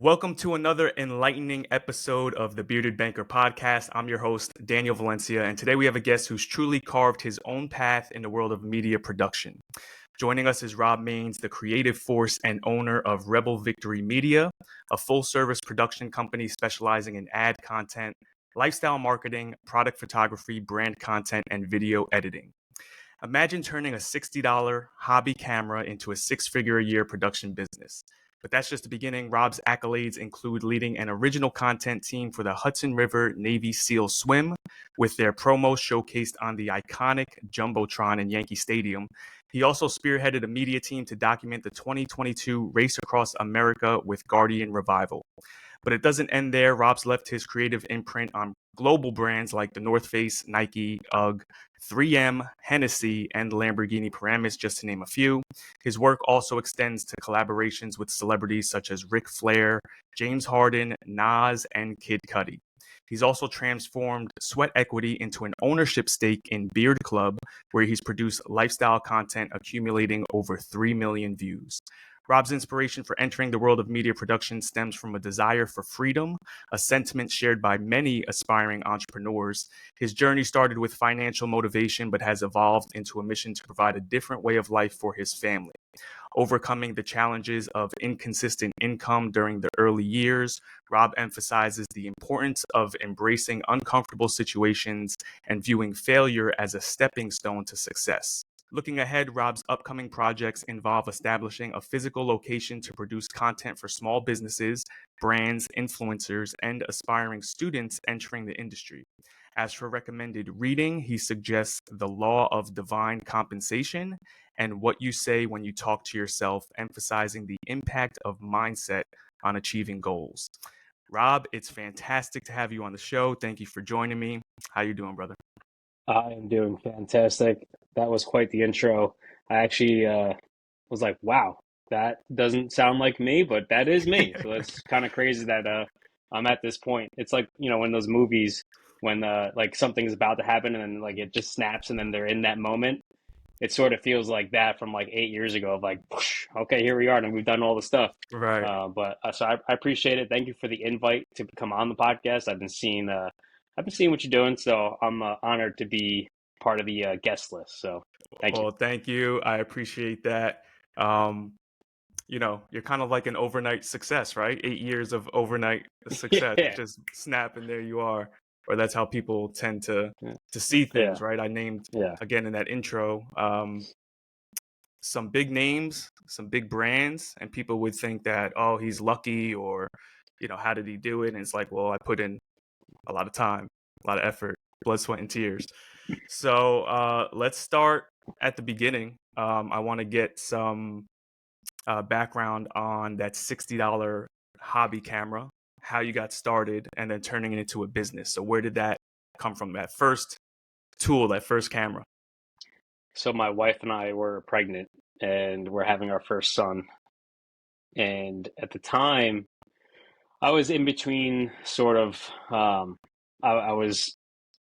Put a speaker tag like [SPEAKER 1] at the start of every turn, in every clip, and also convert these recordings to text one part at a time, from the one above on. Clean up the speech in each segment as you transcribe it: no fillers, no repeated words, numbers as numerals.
[SPEAKER 1] Welcome to another enlightening episode of the Bearded Banker podcast. I'm your host, Daniel Valencia, and today we have a guest who's truly carved his own path in the world of media production. Joining us is Rob Maines, the creative force and owner of Rebel Victory Media, a full-service production company specializing in ad content, lifestyle marketing, product photography, brand content, and video editing. Imagine turning a $60 hobby camera into a six-figure-a-year production business. But that's just the beginning. Rob's accolades include leading an original content team for the Hudson River Navy SEAL Swim, with their promo showcased on the iconic Jumbotron in Yankee Stadium. He also spearheaded a media team to document the 2022 Race Across America with Guardian Revival. But it doesn't end there. Rob's left his creative imprint on global brands like the North Face, Nike, UGG, 3M, Hennessy, and Lamborghini Paramis, just to name a few. His work also extends to collaborations with celebrities such as Ric Flair, James Harden, Nas, and Kid Cudi. He's also transformed sweat equity into an ownership stake in Beard Club, where he's produced lifestyle content accumulating over 3 million views. Rob's inspiration for entering the world of media production stems from a desire for freedom, a sentiment shared by many aspiring entrepreneurs. His journey started with financial motivation, but has evolved into a mission to provide a different way of life for his family. Overcoming the challenges of inconsistent income during the early years, Rob emphasizes the importance of embracing uncomfortable situations and viewing failure as a stepping stone to success. Looking ahead, Rob's upcoming projects involve establishing a physical location to produce content for small businesses, brands, influencers, and aspiring students entering the industry. As for recommended reading, he suggests The Law of Divine Compensation and What You Say When You Talk to Yourself, emphasizing the impact of mindset on achieving goals. Rob, it's fantastic to have you on the show. Thank you for joining me. How you doing, brother?
[SPEAKER 2] I am doing fantastic. That was quite the intro. I actually was like, wow, that doesn't sound like me, but that is me. So it's kind of crazy that I'm at this point. It's like, in those movies when like something's about to happen and then like it just snaps and then they're in that moment. It sort of feels like that from like 8 years ago of like, whoosh, okay, here we are and we've done all the stuff.
[SPEAKER 1] Right.
[SPEAKER 2] But I appreciate it. Thank you for the invite to come on the podcast. I've been seeing what you're doing, so I'm honored to be part of the guest list. So thank you.
[SPEAKER 1] Well, thank you. I appreciate that. Um, you're kind of like an overnight success, right? 8 years of overnight success.
[SPEAKER 2] Yeah,
[SPEAKER 1] Just snap and there you are. Or that's how people tend to
[SPEAKER 2] yeah,
[SPEAKER 1] see
[SPEAKER 2] yeah,
[SPEAKER 1] things, right? I named
[SPEAKER 2] yeah.
[SPEAKER 1] again in that intro some big names, some big brands, and people would think that, oh, he's lucky, or how did he do it? And it's like, well, I put in a lot of time, a lot of effort, blood, sweat, and tears. So let's start at the beginning. I want to get some background on that $60 hobby camera, how you got started, and then turning it into a business. So where did that come from? That first tool, that first camera?
[SPEAKER 2] So my wife and I were pregnant and we're having our first son. And at the time, I was in between sort of, I was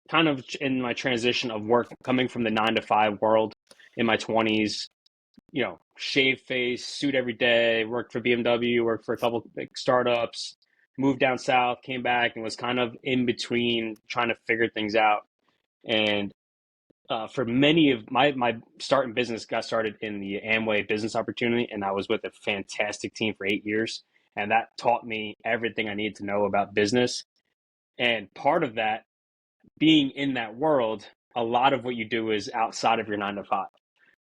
[SPEAKER 2] kind of in my transition of work coming from the 9 to 5 world in my 20s, shave face, suit every day, worked for BMW, worked for a couple big startups, moved down south, came back, and was kind of in between trying to figure things out. And for many of my start in business got started in the Amway business opportunity, and I was with a fantastic team for 8 years. And that taught me everything I needed to know about business. And part of that, being in that world, a lot of what you do is outside of your 9 to 5.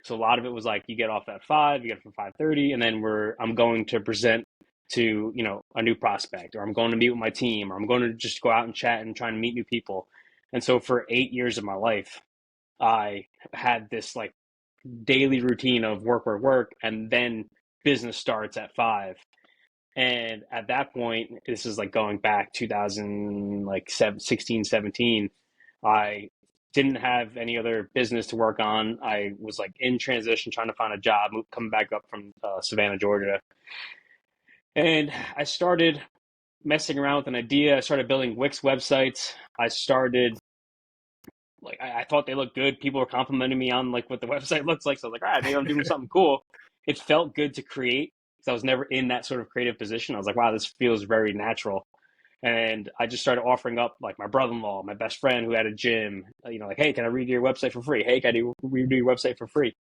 [SPEAKER 2] So a lot of it was like you get off at 5, you get up for 5:30, and then I'm going to present to a new prospect, or I'm going to meet with my team, or I'm going to just go out and chat and try and meet new people. And so for 8 years of my life, I had this like daily routine of work, work, work, and then business starts at 5. And at that point, this is like going back 2000, like 16, 17. I didn't have any other business to work on. I was like in transition, trying to find a job, coming back up from Savannah, Georgia. And I started messing around with an idea. I started building Wix websites. I started like I thought they looked good. People were complimenting me on like what the website looks like. So I was like, all right, maybe I'm doing something cool. It felt good to create. because I was never in that sort of creative position. I was like, wow, this feels very natural. And I just started offering up like my brother-in-law, my best friend who had a gym, like, hey, can I read your website for free? Hey, can I read your website for free?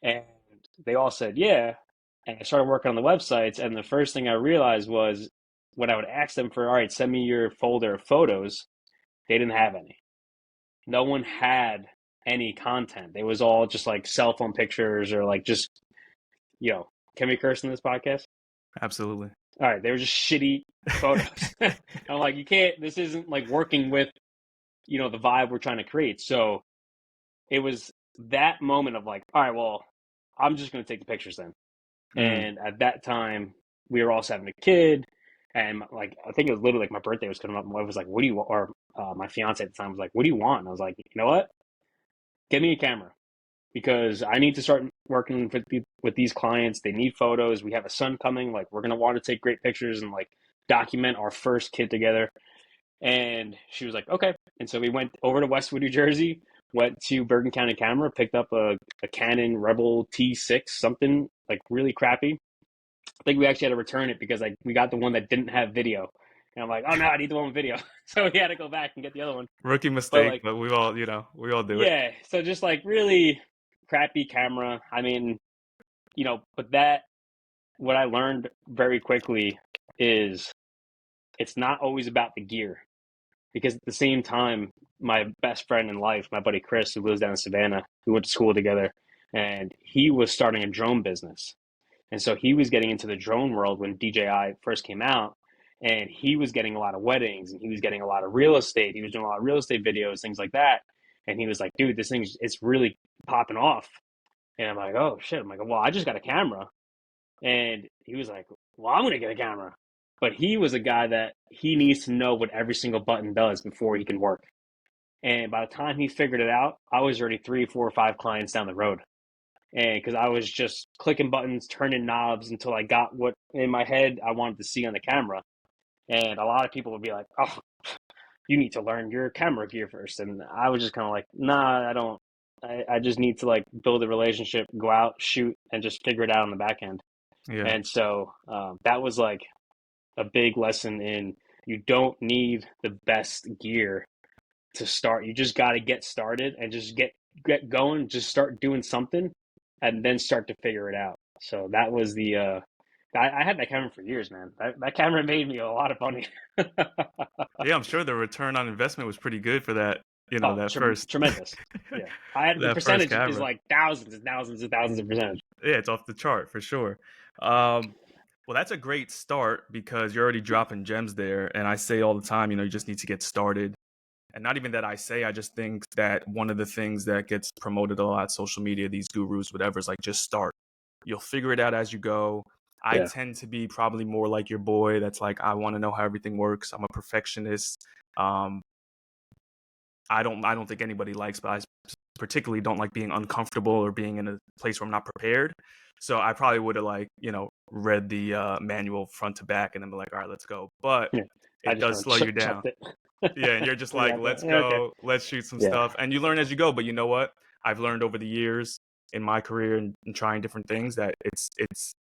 [SPEAKER 2] And they all said, yeah. And I started working on the websites. And the first thing I realized was when I would ask them for, all right, send me your folder of photos, they didn't have any. No one had any content. It was all just like cell phone pictures or like just, can we curse in this podcast?
[SPEAKER 1] Absolutely.
[SPEAKER 2] All right. They were just shitty photos. I'm like, you can't, this isn't like working with, the vibe we're trying to create. So it was that moment of like, all right, well, I'm just going to take the pictures then. And at that time, we were also having a kid. And like, I think it was literally like my birthday was coming up. My wife was like, what do you want? Or my fiance at the time was like, what do you want? And I was like, you know what? Get me a camera because I need to start working with these clients. They need photos. We have a son coming. Like, we're going to want to take great pictures and like document our first kid together. And she was like, okay. And so we went over to Westwood, New Jersey, went to Bergen County Camera, picked up a Canon Rebel T6, something like really crappy. I think we actually had to return it because like we got the one that didn't have video. And I'm like, oh no, I need the one with video. So we had to go back and get the other one.
[SPEAKER 1] Rookie
[SPEAKER 2] But
[SPEAKER 1] mistake,
[SPEAKER 2] like,
[SPEAKER 1] but we all do it.
[SPEAKER 2] yeah, so just like really crappy camera. I mean, but what I learned very quickly is it's not always about the gear. Because at the same time, my best friend in life, my buddy Chris, who lives down in Savannah, we went to school together, and he was starting a drone business. And so he was getting into the drone world when DJI first came out, and he was getting a lot of weddings, and he was getting a lot of real estate. He was doing a lot of real estate videos, things like that. And he was like, dude, this thing's it's really popping off. And I'm like, oh shit. I'm like, well, I just got a camera. And he was like, well, I'm going to get a camera. But he was a guy that he needs to know what every single button does before he can work. And by the time he figured it out, I was already 3, 4, or 5 clients down the road. And because I was just clicking buttons, turning knobs until I got what in my head I wanted to see on the camera. And a lot of people would be like, oh, you need to learn your camera gear first. And I was just kind of like, nah, I don't. I just need to like build a relationship, go out, shoot, and just figure it out on the back end.
[SPEAKER 1] Yeah.
[SPEAKER 2] And so that was like a big lesson in you don't need the best gear to start. You just got to get started and just get going, just start doing something and then start to figure it out. So that was I had that camera for years, man. That camera made me a lot of money.
[SPEAKER 1] Yeah, I'm sure the return on investment was pretty good for that,
[SPEAKER 2] Oh,
[SPEAKER 1] that first
[SPEAKER 2] tremendous. Yeah. I had the
[SPEAKER 1] that first
[SPEAKER 2] percentage is
[SPEAKER 1] camera.
[SPEAKER 2] like thousands and thousands and thousands of percentage.
[SPEAKER 1] Yeah, it's off the chart for sure. Well, that's a great start because you're already dropping gems there. And I say all the time, you just need to get started. And not even that I just think that one of the things that gets promoted a lot, social media, these gurus, whatever, is like just start. You'll figure it out as you go. I
[SPEAKER 2] Yeah.
[SPEAKER 1] tend to be probably more like your boy. That's like, I want to know how everything works. I'm a perfectionist. Um, I don't think anybody likes, but I particularly don't like being uncomfortable or being in a place where I'm not prepared. So I probably would have read the manual front to back and then be like, all right, let's go. But
[SPEAKER 2] Yeah. I
[SPEAKER 1] it
[SPEAKER 2] just
[SPEAKER 1] does
[SPEAKER 2] kind
[SPEAKER 1] slow
[SPEAKER 2] of
[SPEAKER 1] you down.
[SPEAKER 2] chucked it.
[SPEAKER 1] Yeah, and you're just
[SPEAKER 2] We
[SPEAKER 1] like,
[SPEAKER 2] got that.
[SPEAKER 1] let's
[SPEAKER 2] Yeah, okay.
[SPEAKER 1] go, let's shoot some
[SPEAKER 2] Yeah.
[SPEAKER 1] stuff. And you learn as you go. But you know what? I've learned over the years in my career and trying different things that it's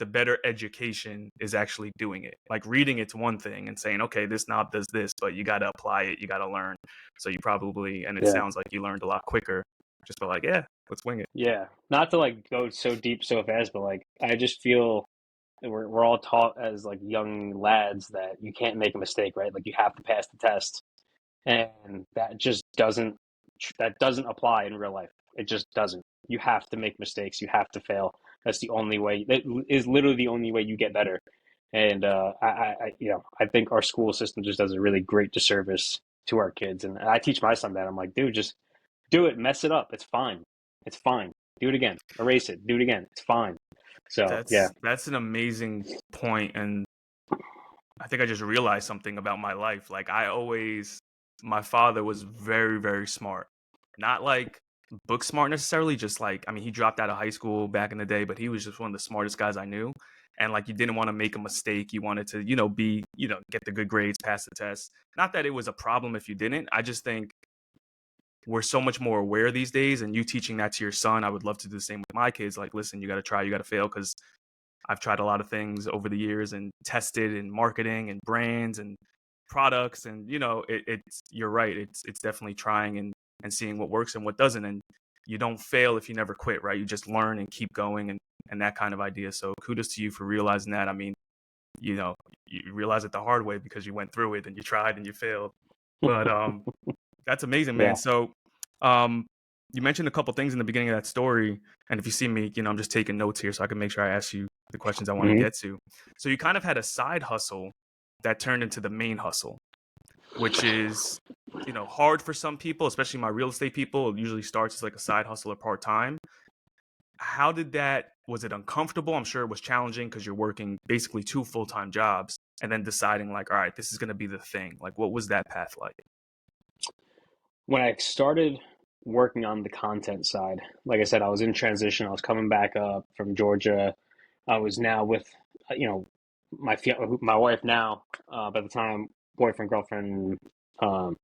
[SPEAKER 1] the better education is actually doing it. Like reading it's one thing and saying, okay, this knob does this, but you got to apply it, you got to learn. So you probably, and it
[SPEAKER 2] Yeah.
[SPEAKER 1] sounds like you learned a lot quicker. Just be like, yeah, let's wing it.
[SPEAKER 2] Yeah. Not to like go so deep so fast, but like I just feel we're all taught as like young lads that you can't make a mistake, right? Like you have to pass the test. And that doesn't apply in real life. It just doesn't. You have to make mistakes. You have to fail. That's the only way. That is literally the only way you get better. And I think our school system just does a really great disservice to our kids. And I teach my son that. I'm like, dude, just do it. Mess it up. It's fine. It's fine. Do it again. Erase it. Do it again. It's fine. So yeah,
[SPEAKER 1] That's an amazing point, and I think I just realized something about my life. Like my father was very, very smart. Not like book smart necessarily, just like, I mean, he dropped out of high school back in the day, but he was just one of the smartest guys I knew. And like, you didn't want to make a mistake. You wanted to, get the good grades, pass the test. Not that it was a problem if you didn't. I just think we're so much more aware these days, and you teaching that to your son, I would love to do the same with my kids. Like, listen, you got to try, you got to fail, because I've tried a lot of things over the years and tested in marketing and brands and products, and it's you're right. It's definitely trying and seeing what works and what doesn't, and you don't fail if you never quit, right? You just learn and keep going and that kind of idea. So kudos to you for realizing that. I mean, you realize it the hard way because you went through it and you tried and you failed. But that's amazing, man.
[SPEAKER 2] Yeah.
[SPEAKER 1] So you mentioned a couple things in the beginning of that story, and if you see me, I'm just taking notes here so I can make sure I ask you the questions I want to
[SPEAKER 2] Hmm.
[SPEAKER 1] get to. So you kind of had a side hustle that turned into the main hustle, which is hard for some people, especially my real estate people. It usually starts as like a side hustle or part-time. How did that, was it uncomfortable? I'm sure it was challenging because you're working basically two full-time jobs and then deciding like, all right, this is going to be the thing. Like, what was that path like?
[SPEAKER 2] When I started working on the content side, like I said, I was in transition. I was coming back up from Georgia. I was now with, you know, my wife now, by the time boyfriend, girlfriend. Um,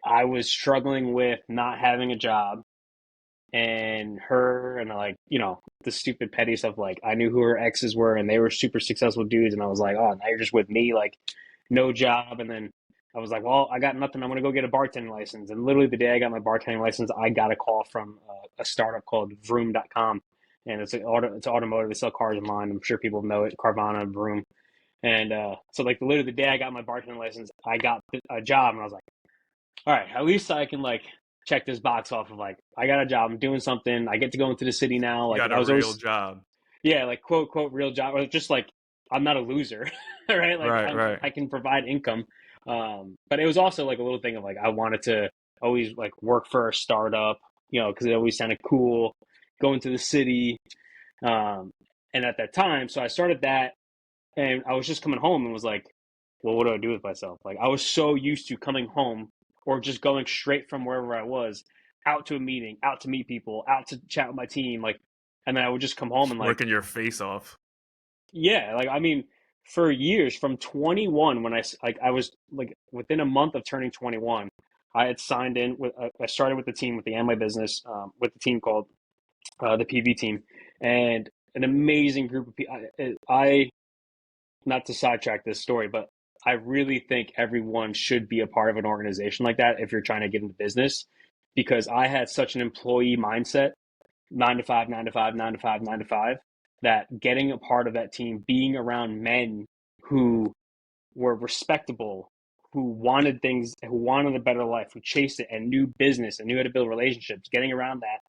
[SPEAKER 2] I was struggling with not having a job and her and like, the stupid petty stuff. Like I knew who her exes were and they were super successful dudes. And I was like, oh, now you're just with me, like no job. And then I was like, well, I got nothing. I'm going to go get a bartending license. And literally the day I got my bartending license, I got a call from a startup called Vroom.com. And it's automotive. They sell cars online. I'm sure people know it. Carvana, Vroom. And so like literally the day I got my bartending license, I got a job and I was like, all right, at least I can like check this box off of like I got a job, I'm doing something, I get to go into the city now.
[SPEAKER 1] You
[SPEAKER 2] Like
[SPEAKER 1] got
[SPEAKER 2] I
[SPEAKER 1] a
[SPEAKER 2] was
[SPEAKER 1] real
[SPEAKER 2] always,
[SPEAKER 1] job.
[SPEAKER 2] yeah, like quote real job, or just like I'm not a loser, right? Like
[SPEAKER 1] Right, right.
[SPEAKER 2] I can provide income. But it was also like a little thing of like I wanted to always like work for a startup, because it always sounded cool, going to the city. Um, and at that time, so I started that, and I was just coming home and was like, well, what do I do with myself? Like I was so used to coming home or just going straight from wherever I was out to a meeting, out to meet people, out to chat with my team, like, and then I would just come home and like,
[SPEAKER 1] Working your face off.
[SPEAKER 2] yeah, like I mean, for years from 21 when I was like within a month of turning 21, I had signed in with I started with the team with the Amway business, with the team called the PV team, and an amazing group of people. I not to sidetrack this story, but I really think everyone should be a part of an organization like that if you're trying to get into business, because I had such an employee mindset, 9 to 5, 9 to 5, 9 to 5, 9 to 5, that getting a part of that team, being around men who were respectable, who wanted things, who wanted a better life, who chased it and knew business and knew how to build relationships, getting around that.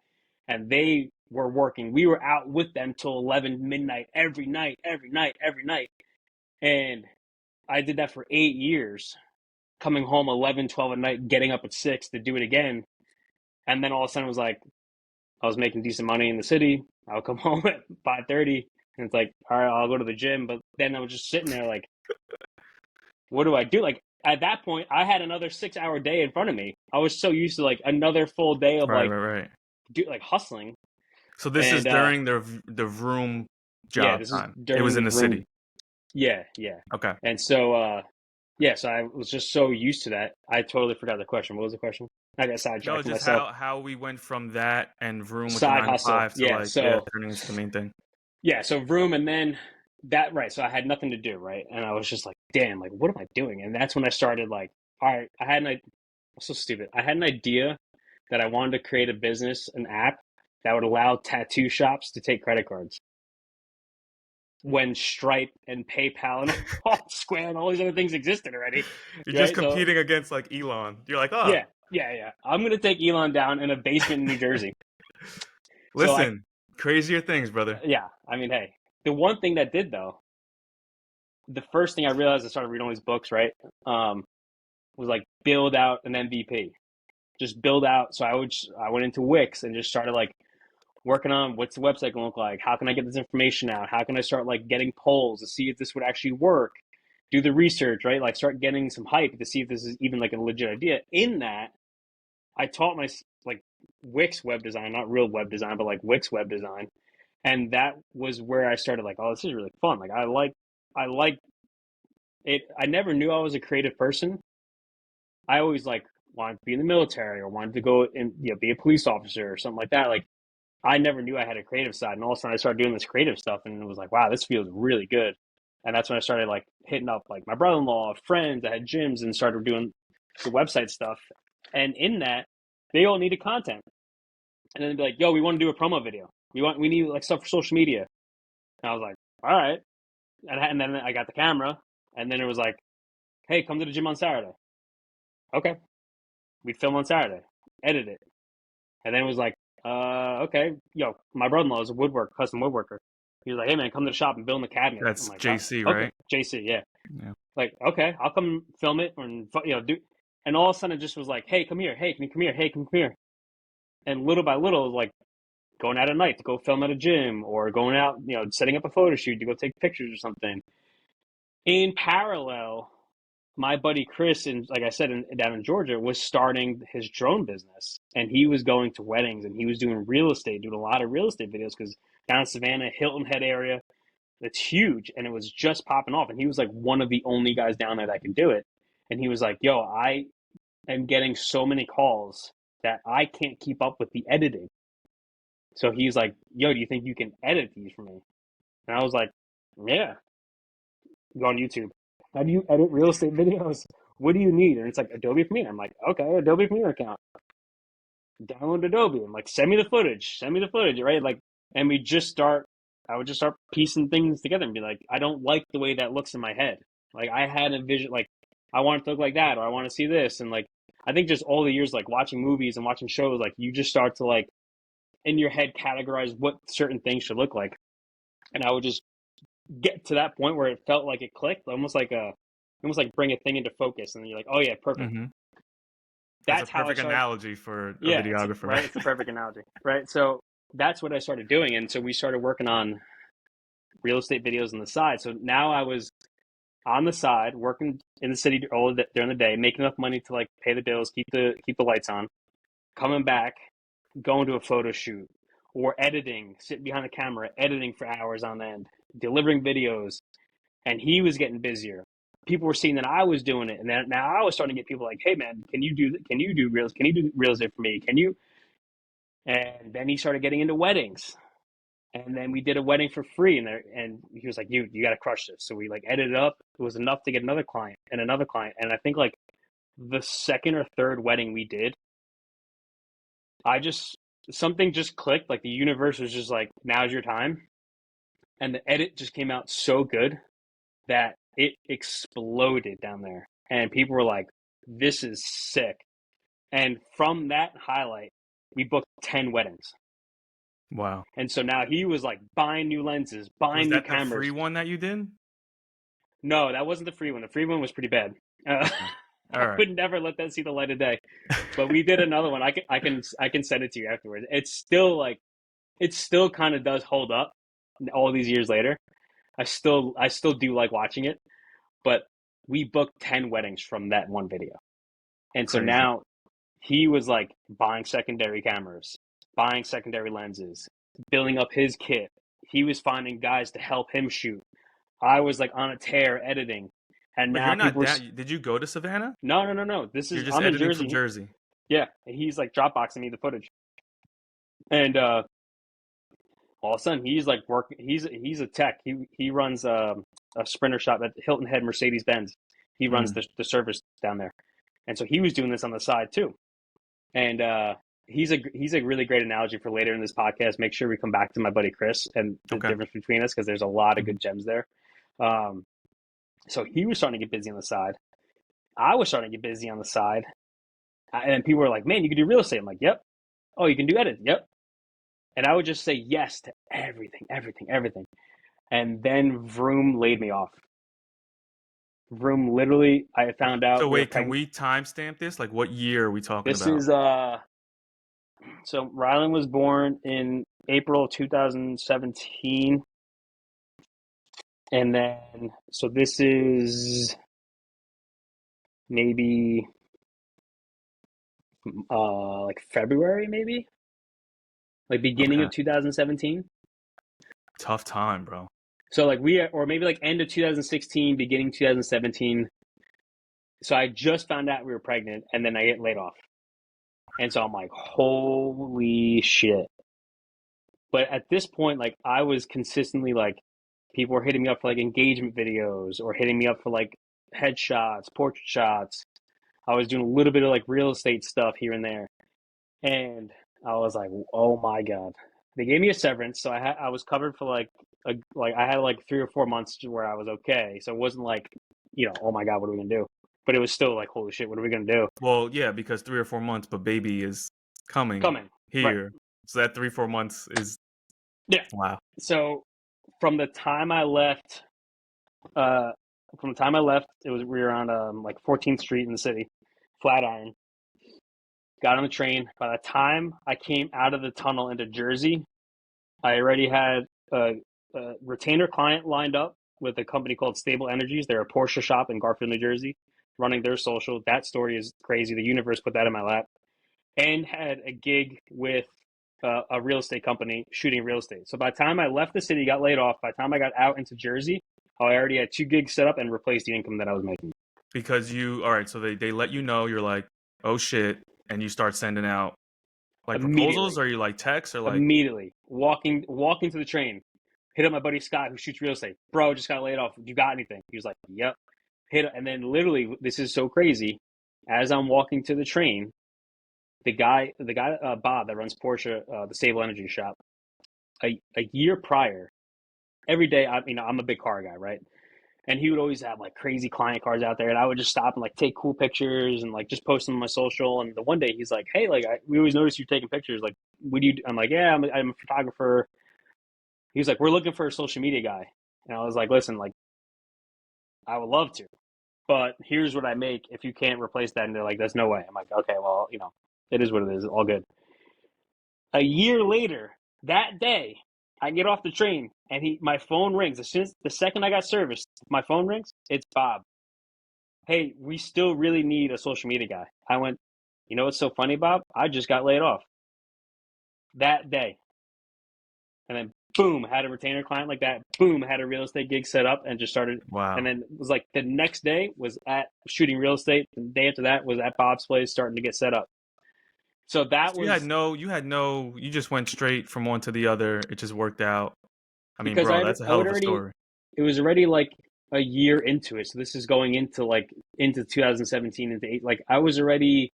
[SPEAKER 2] And they were working. We were out with them till 11 midnight every night, every night, every night. And I did that for 8 years, coming home 11, 12 at night, getting up at 6 to do it again. And then all of a sudden it was like, I was making decent money in the city. I would come home at 5:30 and it's like, all right, I'll go to the gym. But then I was just sitting there like, what do I do? Like at that point, I had another 6 hour day in front of me. I was so used to like another full day of
[SPEAKER 1] Right,
[SPEAKER 2] like,
[SPEAKER 1] right, right.
[SPEAKER 2] like hustling.
[SPEAKER 1] So this is
[SPEAKER 2] And
[SPEAKER 1] during the room
[SPEAKER 2] yeah,
[SPEAKER 1] job
[SPEAKER 2] this is
[SPEAKER 1] time. It
[SPEAKER 2] during
[SPEAKER 1] was
[SPEAKER 2] the
[SPEAKER 1] in the
[SPEAKER 2] room.
[SPEAKER 1] city.
[SPEAKER 2] Yeah, yeah.
[SPEAKER 1] Okay.
[SPEAKER 2] And so, yeah, so I was just so used to that. I totally forgot the question. What was the question? I got
[SPEAKER 1] No,
[SPEAKER 2] sidetracked
[SPEAKER 1] just
[SPEAKER 2] myself.
[SPEAKER 1] how we went from that and room with the
[SPEAKER 2] Side
[SPEAKER 1] nine to
[SPEAKER 2] hustle.
[SPEAKER 1] five to
[SPEAKER 2] Yeah.
[SPEAKER 1] like, yeah,
[SPEAKER 2] So,
[SPEAKER 1] turning into the main thing.
[SPEAKER 2] yeah. So, room and then that, right. So, I had nothing to do, right? And I was just like, damn, like, what am I doing? And that's when I started, like, all right, I had an, so stupid. I had an idea that I wanted to create a business, an app that would allow tattoo shops to take credit cards when Stripe and PayPal and all Square and all these other things existed already,
[SPEAKER 1] You're just
[SPEAKER 2] right? So,
[SPEAKER 1] competing against like Elon. You're like, oh,
[SPEAKER 2] yeah, yeah, yeah. I'm gonna take Elon down in a basement in New Jersey. So
[SPEAKER 1] listen, crazier things, brother.
[SPEAKER 2] yeah. I mean, hey, the one thing that did though, the first thing I realized, I started reading all these books, right? Was like build out an MVP, just build out. So I went into Wix and just started like working on what's the website gonna look like? How can I get this information out? How can I start like getting polls to see if this would actually work? Do the research, right? Like start getting some hype to see if this is even like a legit idea. In that, I taught my like Wix web design, not real web design, but like Wix web design, and that was where I started like, oh, this is really fun. Like I like it. I never knew I was a creative person. I always like wanted to be in the military or wanted to go and be a police officer or something like that. Like I never knew I had a creative side, and all of a sudden I started doing this creative stuff, and it was like, wow, this feels really good. And that's when I started like hitting up like my brother-in-law, friends. I had gyms and started doing the website stuff. And in that, they all needed content. And then they'd be like, "Yo, we want to do a promo video. We need like stuff for social media." And I was like, "All right." And then I got the camera, and then it was like, "Hey, come to the gym on Saturday." Okay, we film on Saturday, edit it, and then it was like, okay, yo, my brother-in-law is a custom woodworker. He was like, "Hey man, come to the shop and build a cabinet." I'm
[SPEAKER 1] That's
[SPEAKER 2] like, "Oh,
[SPEAKER 1] JC,
[SPEAKER 2] okay,
[SPEAKER 1] right?
[SPEAKER 2] JC, yeah."
[SPEAKER 1] Yeah.
[SPEAKER 2] Like, okay, I'll come film it and do. And all of a sudden, it just was like, "Hey, come here. Hey, can you come here? Hey, come here." And little by little, like going out at night to go film at a gym, or going out, setting up a photo shoot to go take pictures or something. In parallel, my buddy Chris, and like I said, down in Georgia, was starting his drone business, and he was going to weddings, and he was doing real estate, doing a lot of real estate videos, because down in Savannah, Hilton Head area, it's huge, and it was just popping off, and he was like one of the only guys down there that could do it. And he was like, "Yo, I am getting so many calls that I can't keep up with the editing." So he's like, "Yo, do you think you can edit these for me?" And I was like, "Yeah." Go on YouTube. How do you edit real estate videos? What do you need? And it's like Adobe Premiere. I'm like, okay, Adobe Premiere account. Download Adobe. I'm like, send me the footage. Send me the footage, right? Like, and I would just start piecing things together and be like, I don't like the way that looks in my head. Like, I had a vision, like, I want it to look like that, or I want to see this. And like, I think just all the years, like watching movies and watching shows, like, you just start to like, in your head, categorize what certain things should look like. And I would just get to that point where it felt like it clicked, almost like bring a thing into focus, and then you're like, oh yeah, perfect.
[SPEAKER 1] Mm-hmm. That's a
[SPEAKER 2] That's how I
[SPEAKER 1] perfect
[SPEAKER 2] started.
[SPEAKER 1] analogy for a
[SPEAKER 2] Yeah,
[SPEAKER 1] videographer,
[SPEAKER 2] right.
[SPEAKER 1] right?
[SPEAKER 2] It's the perfect analogy, right? So that's what I started doing, and so we started working on real estate videos on the side. So now I was on the side working in the city during the day, making enough money to like pay the bills, keep the lights on, coming back, going to a photo shoot, or editing, sitting behind the camera, editing for hours on end, delivering videos. And he was getting busier. People were seeing that I was doing it, and then now I was starting to get people like, "Hey man, can you do reels? Can you do real estate for me? Can you?" And then he started getting into weddings, and then we did a wedding for free, and he was like, "You got to crush this." So we like edited it up. It was enough to get another client and another client, and I think like the second or third wedding we did, I just something just clicked. Like the universe was just like, "Now's your time," and the edit just came out so good that it exploded down there. And people were like, this is sick. And from that highlight, we booked 10 weddings.
[SPEAKER 1] Wow.
[SPEAKER 2] And so now he was like buying new lenses,
[SPEAKER 1] Was
[SPEAKER 2] buying new
[SPEAKER 1] that the free
[SPEAKER 2] cameras.
[SPEAKER 1] one that you did?
[SPEAKER 2] No, that wasn't the free one. The free one was pretty bad. Uh,
[SPEAKER 1] Okay.
[SPEAKER 2] I
[SPEAKER 1] All right.
[SPEAKER 2] would never let that see the light of day. But we did another one. I can send it to you afterwards. It's still like, it still kind of does hold up all these years later. I still do like watching it. But we booked 10 weddings from that one video. And so
[SPEAKER 1] Crazy.
[SPEAKER 2] now he was like buying secondary cameras, buying secondary lenses, building up his kit. He was finding guys to help him shoot. I was like on a tear editing. And
[SPEAKER 1] But
[SPEAKER 2] now
[SPEAKER 1] you're
[SPEAKER 2] people
[SPEAKER 1] not
[SPEAKER 2] were,
[SPEAKER 1] that. Did you go to Savannah?
[SPEAKER 2] no.
[SPEAKER 1] You're just
[SPEAKER 2] I'm in
[SPEAKER 1] editing from
[SPEAKER 2] Jersey.
[SPEAKER 1] Jersey.
[SPEAKER 2] Yeah. And he's like Dropboxing me the footage. And all of a sudden he's like working. He's a tech. He runs a sprinter shop at Hilton Head Mercedes Benz. He runs
[SPEAKER 1] Mm.
[SPEAKER 2] the service down there. And so he was doing this on the side too. And he's a really great analogy for later in this podcast. Make sure we come back to my buddy Chris and the
[SPEAKER 1] Okay.
[SPEAKER 2] difference between us, because there's a lot of
[SPEAKER 1] Mhm.
[SPEAKER 2] good gems there. So he was starting to get busy on the side. I was starting to get busy on the side. And then people were like, man, you can do real estate. I'm like, yep. Oh, you can do edit. Yep. And I would just say yes to everything. And then Vroom laid me off. Vroom literally, I found
[SPEAKER 1] So
[SPEAKER 2] out we were
[SPEAKER 1] wait, can
[SPEAKER 2] pregnant.
[SPEAKER 1] we timestamp this? Like, what year are we talking
[SPEAKER 2] This
[SPEAKER 1] about?
[SPEAKER 2] is so Rylan was born in April 2017, and then so this is maybe like February, maybe like beginning
[SPEAKER 1] Okay.
[SPEAKER 2] of 2017.
[SPEAKER 1] Tough time, bro.
[SPEAKER 2] So like or maybe like end of 2016, beginning 2017. So I just found out we were pregnant, and then I get laid off, and so I'm like, holy shit. But at this point, like I was consistently like people were hitting me up for like engagement videos or hitting me up for like headshots, portrait shots. I was doing a little bit of like real estate stuff here and there. And I was like, oh my God. They gave me a severance, so I was covered for like I had like 3 or 4 months where I was okay. So it wasn't like, oh my God, what are we gonna do? But it was still like, holy shit, what are we gonna do?
[SPEAKER 1] Well, yeah, because 3 or 4 months, but baby is coming
[SPEAKER 2] Coming. Right.
[SPEAKER 1] here. So that 3 4 months is
[SPEAKER 2] Yeah.
[SPEAKER 1] wow.
[SPEAKER 2] So from the time I left, uh it was we were on like 14th Street in the city, Flatiron. Got on the train. By the time I came out of the tunnel into Jersey, I already had a retainer client lined up with a company called Stable Energies. They're a Porsche shop in Garfield, New Jersey, running their social. That story is crazy. The universe put that in my lap. And had a gig with a real estate company shooting real estate. So by the time I left the city, got laid off, by the time I got out into Jersey, I already had 2 gigs set up and replaced the income that I was making.
[SPEAKER 1] Because all right, so they let you know, you're like, oh shit, and you start sending out like proposals,
[SPEAKER 2] Immediately.
[SPEAKER 1] or you like text, or like
[SPEAKER 2] Immediately. Walking to the train, hit up my buddy Scott who shoots real estate. Bro, just got laid off. You got anything? He was like, yep. And then literally, this is so crazy. As I'm walking to the train, the guy, Bob that runs Porsche, the Stable Energy shop, a year prior, every day, I'm a big car guy, right? And he would always have like crazy client cars out there, and I would just stop and like take cool pictures and like just post them on my social. And the one day he's like, "Hey, like we always notice you taking pictures. Like, what do you do?" I'm like, "Yeah, I'm a photographer." He was like, "We're looking for a social media guy," and I was like, "Listen, like I would love to, but here's what I make. If you can't replace that," and they're like, "There's no way." I'm like, "Okay, well, it is what it is. All good." A year later, that day, I get off the train and my phone rings. The second I got service, my phone rings. It's Bob. Hey, we still really need a social media guy. I went, you know what's so funny, Bob? I just got laid off that day. And then boom, had a retainer client like that. Boom, had a real estate gig set up and just started. And
[SPEAKER 1] wow.
[SPEAKER 2] then it was like the next day was at shooting real estate. The day after that was at Bob's place starting to get set up. So
[SPEAKER 1] So
[SPEAKER 2] that was
[SPEAKER 1] you just went straight from one to the other. It just worked out. I mean,
[SPEAKER 2] because
[SPEAKER 1] bro, that's a
[SPEAKER 2] I
[SPEAKER 1] hell
[SPEAKER 2] would
[SPEAKER 1] of a
[SPEAKER 2] already,
[SPEAKER 1] story.
[SPEAKER 2] it was already like a year into it. So this is going into 2017 into eight. Like I was already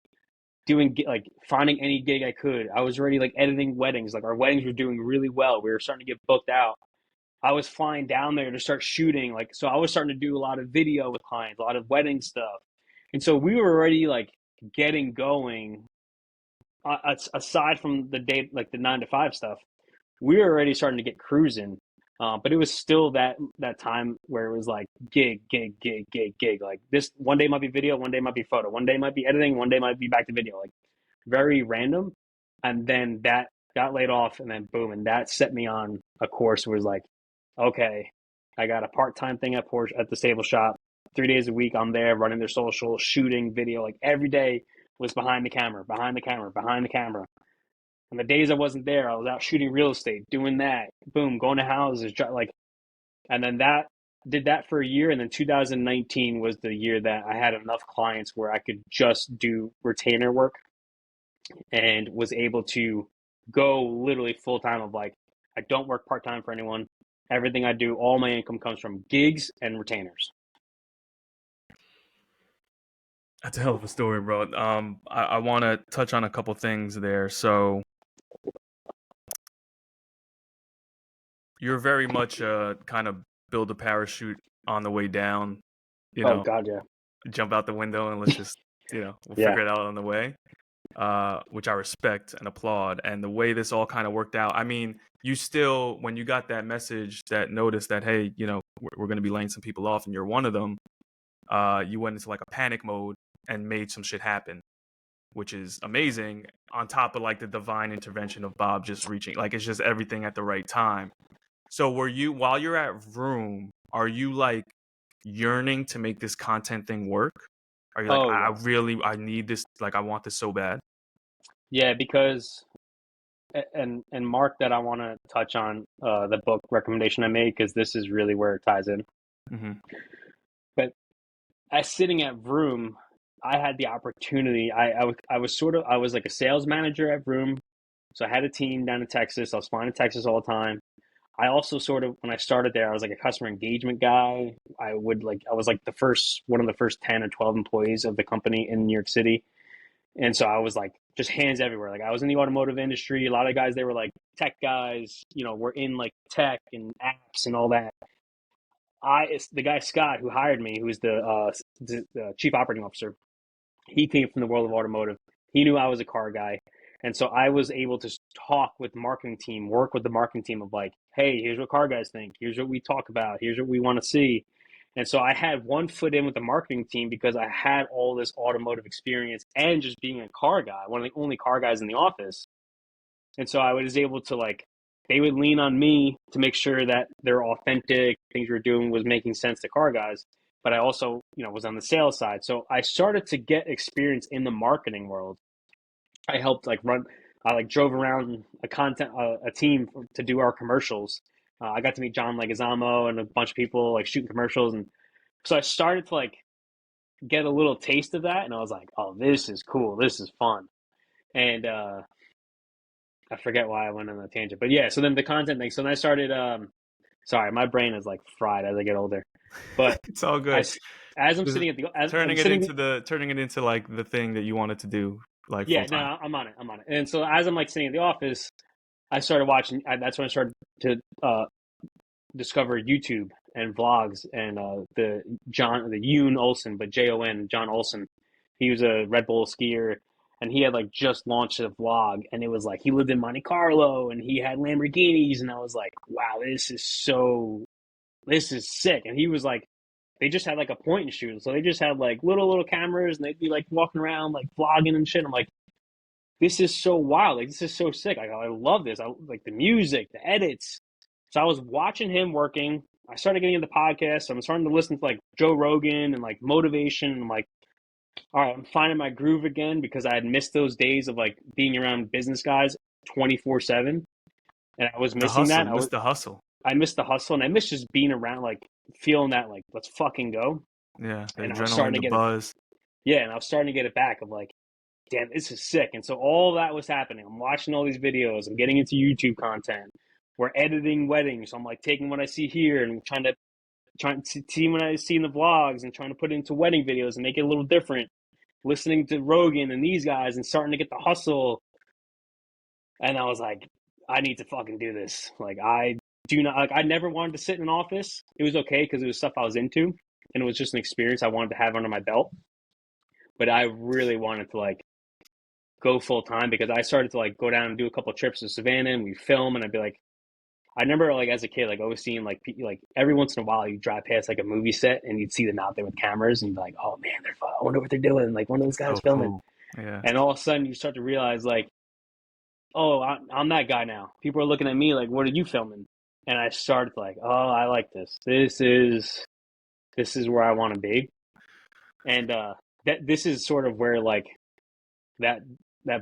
[SPEAKER 2] doing like finding any gig I could. I was already like editing weddings. Like our weddings were doing really well. We were starting to get booked out. I was flying down there to start shooting. Like so I was starting to do a lot of video with clients, a lot of wedding stuff. And so we were already like getting going aside from the day like the 9 to 5 stuff. We were already starting to get cruising. But it was still that time where it was like gig, gig, gig, gig, gig. Like this one day might be video, one day might be photo, one day might be editing, one day might be back to video. Like very random. And then that got laid off, and then boom, and that set me on a course where it was like, okay, I got a part-time thing at Porsche at the stable shop. 3 days a week I'm there running their social, shooting video. Like every day was behind the camera, behind the camera, behind the camera. And the days I wasn't there, I was out shooting real estate, doing that, boom, going to houses, like, and then that did that for a year. And then 2019 was the year that I had enough clients where I could just do retainer work and was able to go literally full time of like, I don't work part time for anyone. Everything I do, all my income comes from gigs and retainers.
[SPEAKER 1] That's a hell of a story, bro. I want to touch on a couple things there. So you're very much kind of build a parachute on the way down, you
[SPEAKER 2] Oh
[SPEAKER 1] know,
[SPEAKER 2] God, yeah,
[SPEAKER 1] jump out the window and let's just, we'll
[SPEAKER 2] yeah.
[SPEAKER 1] figure it out on the way. Which I respect and applaud. And the way this all kind of worked out, I mean, you still, when you got that message, that notice that, hey, we're going to be laying some people off and you're one of them, you went into like a panic mode and made some shit happen, which is amazing. On top of like the divine intervention of Bob just reaching, like it's just everything at the right time. So while you're at Vroom, are you like yearning to make this content thing work? Are you like,
[SPEAKER 2] Oh
[SPEAKER 1] I
[SPEAKER 2] yeah,
[SPEAKER 1] really, I need this, like I want this so bad?
[SPEAKER 2] yeah. Because and Mark, that I want to touch on the book recommendation I made because this is really where it ties in.
[SPEAKER 1] Hmm.
[SPEAKER 2] But as sitting at Vroom, I had the opportunity. I was like a sales manager at Vroom, So I had a team down in Texas. I was flying to Texas all the time. I also sort of, when I started there, I was like a customer engagement guy. I was like one of the first 10 or 12 employees of the company in New York City. And so I was like just hands everywhere. Like I was in the automotive industry. A lot of guys, they were like tech guys, were in like tech and apps and all that. It's the guy Scott who hired me, who was the chief operating officer. He came from the world of automotive. He knew I was a car guy. And so I was able to talk with the marketing team, work with the marketing team of like, hey, here's what car guys think. Here's what we talk about. Here's what we want to see. And so I had one foot in with the marketing team because I had all this automotive experience and just being a car guy, one of the only car guys in the office. And so I was able to like, they would lean on me to make sure that they're authentic, things we were doing was making sense to car guys. But I also, was on the sales side. So I started to get experience in the marketing world. I helped I drove around a team to do our commercials. I got to meet John Leguizamo and a bunch of people like shooting commercials. And so I started to like get a little taste of that. And I was like, oh, this is cool. This is fun. And, I forget why I went on a tangent, but yeah. So then the content thing. So then I started. Sorry, my brain is like fried as I get older. But
[SPEAKER 1] It's all good.
[SPEAKER 2] as I'm
[SPEAKER 1] Just
[SPEAKER 2] sitting at the as I'm
[SPEAKER 1] turning it
[SPEAKER 2] sitting,
[SPEAKER 1] into like the thing that you wanted to do like full
[SPEAKER 2] yeah, no,
[SPEAKER 1] time.
[SPEAKER 2] I'm on it. I'm on it. And so as I'm like sitting in the office, I started watching. That's when I started to discover YouTube and vlogs and the Yoon Olsen, but John Olsen. He was a Red Bull skier, and he had like just launched a vlog, and it was like he lived in Monte Carlo and he had Lamborghinis, and I was like, wow, this is sick. And he was like, they just had like a point and shoot, so they just had like little cameras, and they'd be like walking around like vlogging and shit. I'm like, this is so wild, like this is so sick. I love this. I like the music, the edits. So I was watching him working. I started getting into podcasts. I'm starting to listen to like Joe Rogan and like motivation. And I'm like, all right, I'm finding my groove again because I had missed those days of like being around business guys 24/7, and I was
[SPEAKER 1] The
[SPEAKER 2] missing
[SPEAKER 1] hustle,
[SPEAKER 2] that.
[SPEAKER 1] miss the hustle.
[SPEAKER 2] I missed the hustle, and I missed just being around, like feeling that, like let's fucking go.
[SPEAKER 1] Yeah, the
[SPEAKER 2] And I was starting
[SPEAKER 1] adrenaline,
[SPEAKER 2] to
[SPEAKER 1] the
[SPEAKER 2] get it.
[SPEAKER 1] buzz.
[SPEAKER 2] Yeah, and I was starting to get it back of like, damn, this is sick. And so all that was happening. I'm watching all these videos. I'm getting into YouTube content. We're editing weddings. So I'm like taking what I see here and trying to see what I see in the vlogs and trying to put it into wedding videos and make it a little different. Listening to Rogan and these guys and starting to get the hustle. And I was like, I need to fucking do this. Like, I do not, like, I never wanted to sit in an office. It was okay because it was stuff I was into and it was just an experience I wanted to have under my belt. But I really wanted to like go full time because I started to like go down and do a couple of trips to Savannah and we film, and I'd be like, I remember like as a kid, like always seeing like like every once in a while you drive past like a movie set and you'd see them out there with cameras and you'd be like, oh man, I wonder what they're doing. Like one of those guys
[SPEAKER 1] So
[SPEAKER 2] filming.
[SPEAKER 1] cool. Yeah.
[SPEAKER 2] And all of a sudden you start to realize like, oh, I'm that guy now. People are looking at me like, what are you filming? And I started like, oh, I like this. This is where I want to be. And this is sort of where like that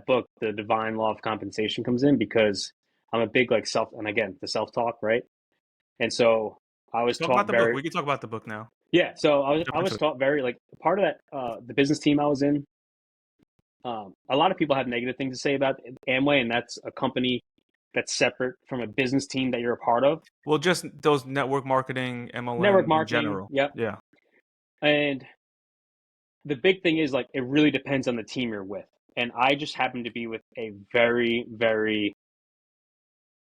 [SPEAKER 2] book, The Divine Law of Compensation, comes in because I'm a big like and again, the self-talk, right? And so I was
[SPEAKER 1] Talk about
[SPEAKER 2] taught
[SPEAKER 1] the book.
[SPEAKER 2] very,
[SPEAKER 1] We can talk about the book now.
[SPEAKER 2] yeah. So
[SPEAKER 1] Jump
[SPEAKER 2] I
[SPEAKER 1] into
[SPEAKER 2] was
[SPEAKER 1] it.
[SPEAKER 2] taught very like part of that the business team I was in. A lot of people have negative things to say about Amway, and that's a company that's separate from a business team that you're a part of.
[SPEAKER 1] Well, just those network marketing,
[SPEAKER 2] Network
[SPEAKER 1] MLM in
[SPEAKER 2] marketing,
[SPEAKER 1] general.
[SPEAKER 2] yep.
[SPEAKER 1] Yeah.
[SPEAKER 2] And the big thing is like it really depends on the team you're with. And I just happen to be with a very, very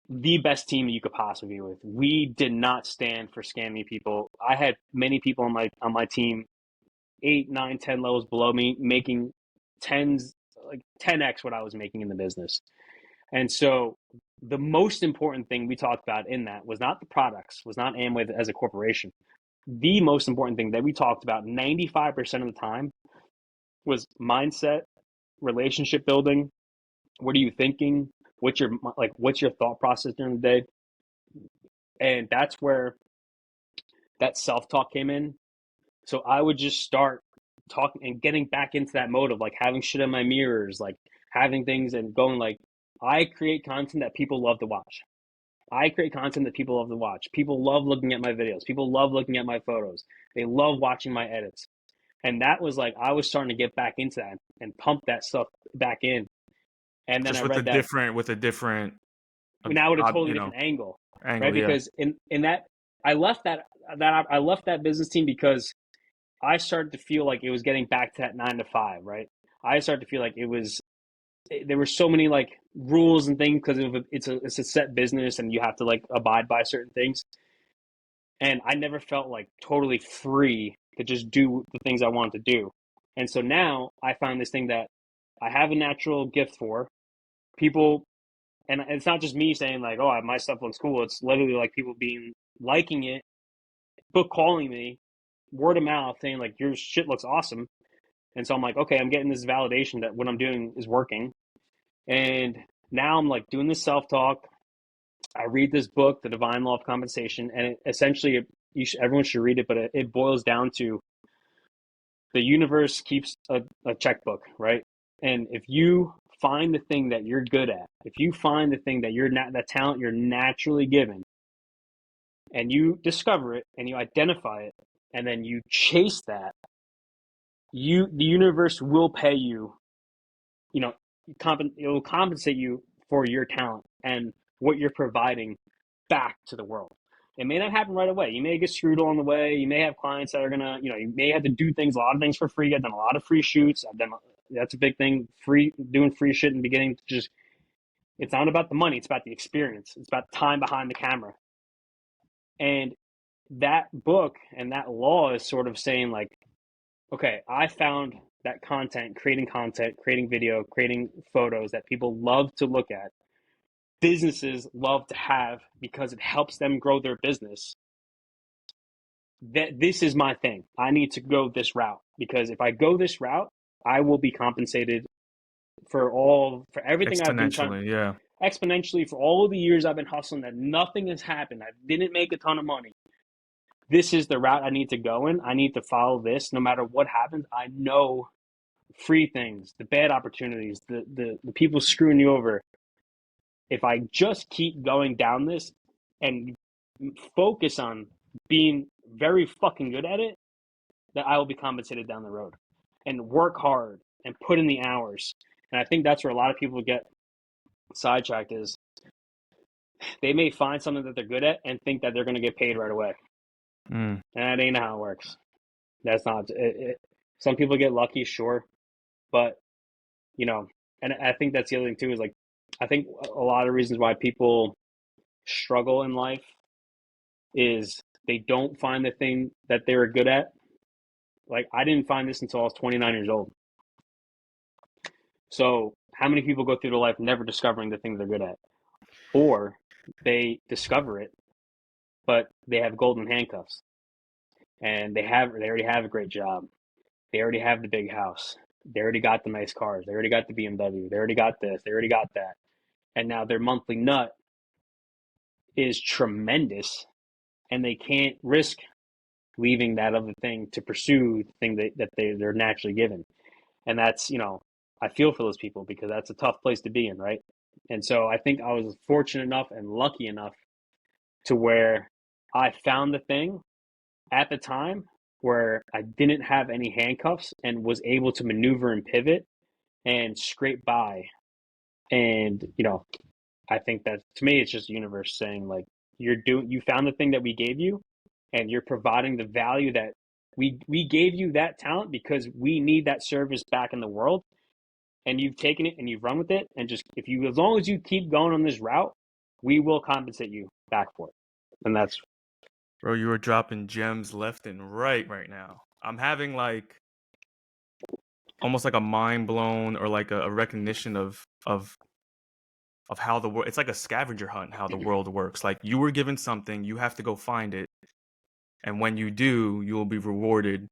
[SPEAKER 2] the best team you could possibly be with. We did not stand for scamming people. I had many people on my team, 8, 9, 10 levels below me, making tens like 10x what I was making in the business. And so the most important thing we talked about in that was not the products, was not Amway as a corporation. The most important thing that we talked about 95% of the time was mindset, relationship building. What are you thinking? What's your thought process during the day? And that's where that self-talk came in. So I would just start talking and getting back into that mode of like having shit in my mirrors, like having things and going like, I create content that people love to watch. I create content that people love to watch. People love looking at my videos. People love looking at my photos. They love watching my edits. And that was like, I was starting to get back into that and pump that stuff back in. And then
[SPEAKER 1] Just
[SPEAKER 2] I
[SPEAKER 1] with a
[SPEAKER 2] read that
[SPEAKER 1] different,
[SPEAKER 2] now with a totally
[SPEAKER 1] you know,
[SPEAKER 2] different angle, right?
[SPEAKER 1] angle. Yeah.
[SPEAKER 2] Because in that I left I left that business team because I started to feel like it was getting back to that 9 to 5, right? I started to feel like there were so many like rules and things because it's a set business and you have to like abide by certain things. And I never felt like totally free to just do the things I wanted to do. And so now I found this thing that I have a natural gift for people. And it's not just me saying like, oh, my stuff looks cool. It's literally like people liking it, book calling me, word of mouth saying like your shit looks awesome. And so I'm like, okay, I'm getting this validation that what I'm doing is working. And now I'm like doing this self-talk. I read this book, The Divine Law of Compensation, and everyone should read it, but it boils down to the universe keeps a checkbook, right? And if you find the thing that you're good at, if you find the thing that talent you're naturally given, and you discover it and you identify it, and then you chase that, the universe will pay you. You know, it will compensate you for your talent and what you're providing back to the world. It may not happen right away. You may get screwed along the way. You may have clients that are gonna, you may have to do a lot of things for free. I've done a lot of free shoots. That's a big thing. Doing free shit in the beginning. Just it's not about the money. It's about the experience. It's about time behind the camera. And that book and that law is sort of saying like, okay, I found that content, creating video, creating photos that people love to look at, businesses love to have because it helps them grow their business. That this is my thing. I need to go this route because if I go this route, I will be compensated for everything I've been trying
[SPEAKER 1] Exponentially. Yeah.
[SPEAKER 2] exponentially for all of the years I've been hustling that nothing has happened. I didn't make a ton of money. This is the route I need to go in. I need to follow this no matter what happens. I know free things, the bad opportunities, the people screwing you over. If I just keep going down this and focus on being very fucking good at it, that I will be compensated down the road and work hard and put in the hours. And I think that's where a lot of people get sidetracked is they may find something that they're good at and think that they're going to get paid right away.
[SPEAKER 1] Mm.
[SPEAKER 2] And that ain't how it works. That's not it. Some people get lucky, sure, but and I think that's the other thing too is like I think a lot of reasons why people struggle in life is they don't find the thing that they were good at. Like I didn't find this until I was 29 years old. So how many people go through their life never discovering the thing they're good at? Or they discover it, but they have golden handcuffs and they already have a great job. They already have the big house. They already got the nice cars. They already got the BMW. They already got this. They already got that. And now their monthly nut is tremendous and they can't risk leaving that other thing to pursue the thing they're naturally given. And that's, I feel for those people because that's a tough place to be in, right? And so I think I was fortunate enough and lucky enough to where I found the thing at the time where I didn't have any handcuffs and was able to maneuver and pivot and scrape by. And, I think that to me, it's just the universe saying like, you found the thing that we gave you and you're providing the value that we gave you that talent because we need that service back in the world. And you've taken it and you've run with it. And just, as long as you keep going on this route, we will compensate you back for it. And that's,
[SPEAKER 1] Bro, you were dropping gems left and right now. I'm having like almost like a mind blown or like a recognition of how the world, it's like a scavenger hunt, how the world works. Like you were given something, you have to go find it. And when you do, you will be rewarded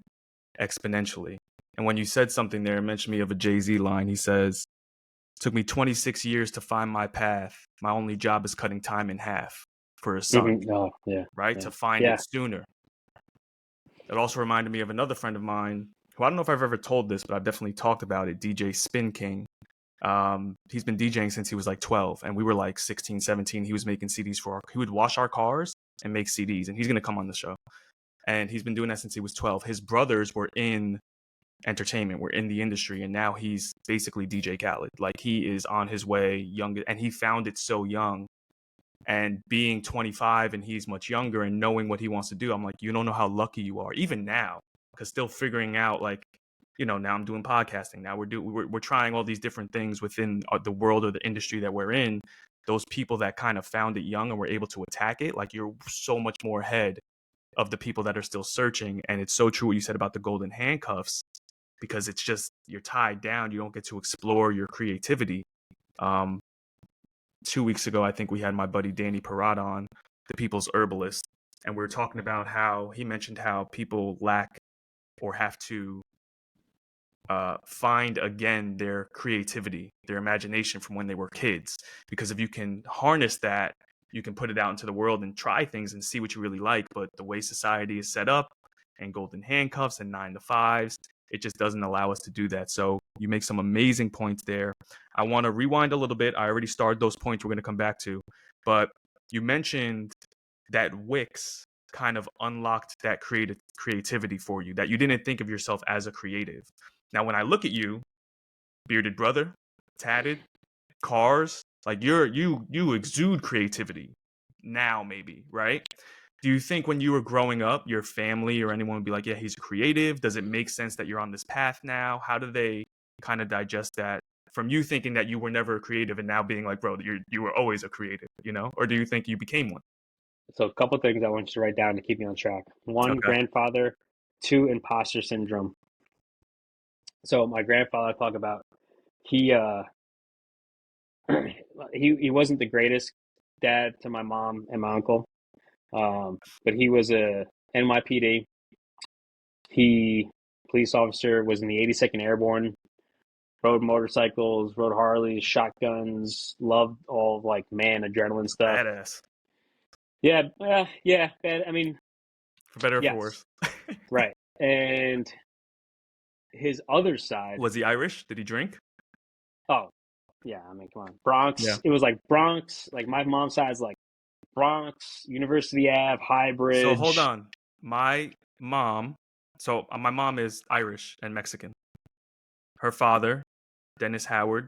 [SPEAKER 1] exponentially. And when you said something there, it mentioned me of a Jay-Z line. He says, "Took me 26 years to find my path. My only job is cutting time in half for a son."
[SPEAKER 2] oh, yeah,
[SPEAKER 1] right?
[SPEAKER 2] yeah,
[SPEAKER 1] To find
[SPEAKER 2] yeah.
[SPEAKER 1] it sooner. It also reminded me of another friend of mine who I don't know if I've ever told this, but I've definitely talked about it, DJ Spin King. He's been DJing since he was like 12 and we were like 16, 17. He was making CDs he would wash our cars and make CDs, and he's going to come on the show. And he's been doing that since he was 12. His brothers were in entertainment. We're in the industry, and now he's basically DJ Khaled. Like, he is on his way, young, and he found it so young. And being 25 and he's much younger and knowing what he wants to do, I'm like, you don't know how lucky you are, even now, because still figuring out, like, now I'm doing podcasting. Now we're trying all these different things within the world or the industry that we're in. Those people that kind of found it young and were able to attack it, like, you're so much more ahead of the people that are still searching. And it's so true what you said about the golden handcuffs, because it's just, you're tied down. You don't get to explore your creativity. 2 weeks ago, I think we had my buddy Danny Parrott on, the People's Herbalist, and we were talking about how he mentioned how people lack or have to find again their creativity, their imagination from when they were kids. Because if you can harness that, you can put it out into the world and try things and see what you really like. But the way society is set up, and golden handcuffs and 9 to 5s, it just doesn't allow us to do that. So you make some amazing points there. I want to rewind a little bit. I already started those points we're going to come back to. But you mentioned that Wix kind of unlocked that creativity for you, that you didn't think of yourself as a creative. Now, when I look at you, bearded brother, tatted, cars, like, you exude creativity now, maybe, right? Do you think when you were growing up, your family or anyone would be like, yeah, he's a creative? Does it make sense that you're on this path now? How do they kind of digest that from you thinking that you were never a creative and now being like, bro, you were always a creative, Or do you think you became one?
[SPEAKER 2] So a couple things I want you to write down to keep you on track. One,
[SPEAKER 1] Okay.
[SPEAKER 2] grandfather. Two, imposter syndrome. So my grandfather, I talk about, he he wasn't the greatest dad to my mom and my uncle, but he was a NYPD. He police officer, was in the 82nd Airborne, rode motorcycles, rode Harleys, shotguns, loved all like man adrenaline stuff.
[SPEAKER 1] Badass.
[SPEAKER 2] Yeah, yeah. I mean,
[SPEAKER 1] For better or for
[SPEAKER 2] yes,
[SPEAKER 1] worse.
[SPEAKER 2] right. And his other side,
[SPEAKER 1] Was he Irish? Did he drink?
[SPEAKER 2] oh yeah, I mean, come on,
[SPEAKER 1] Yeah.
[SPEAKER 2] Bronx. It was like Bronx. Like my mom's side's like Bronx, University Ave, High
[SPEAKER 1] So hold
[SPEAKER 2] Bridge.
[SPEAKER 1] on. My mom is Irish and Mexican. Her father, Dennis Howard,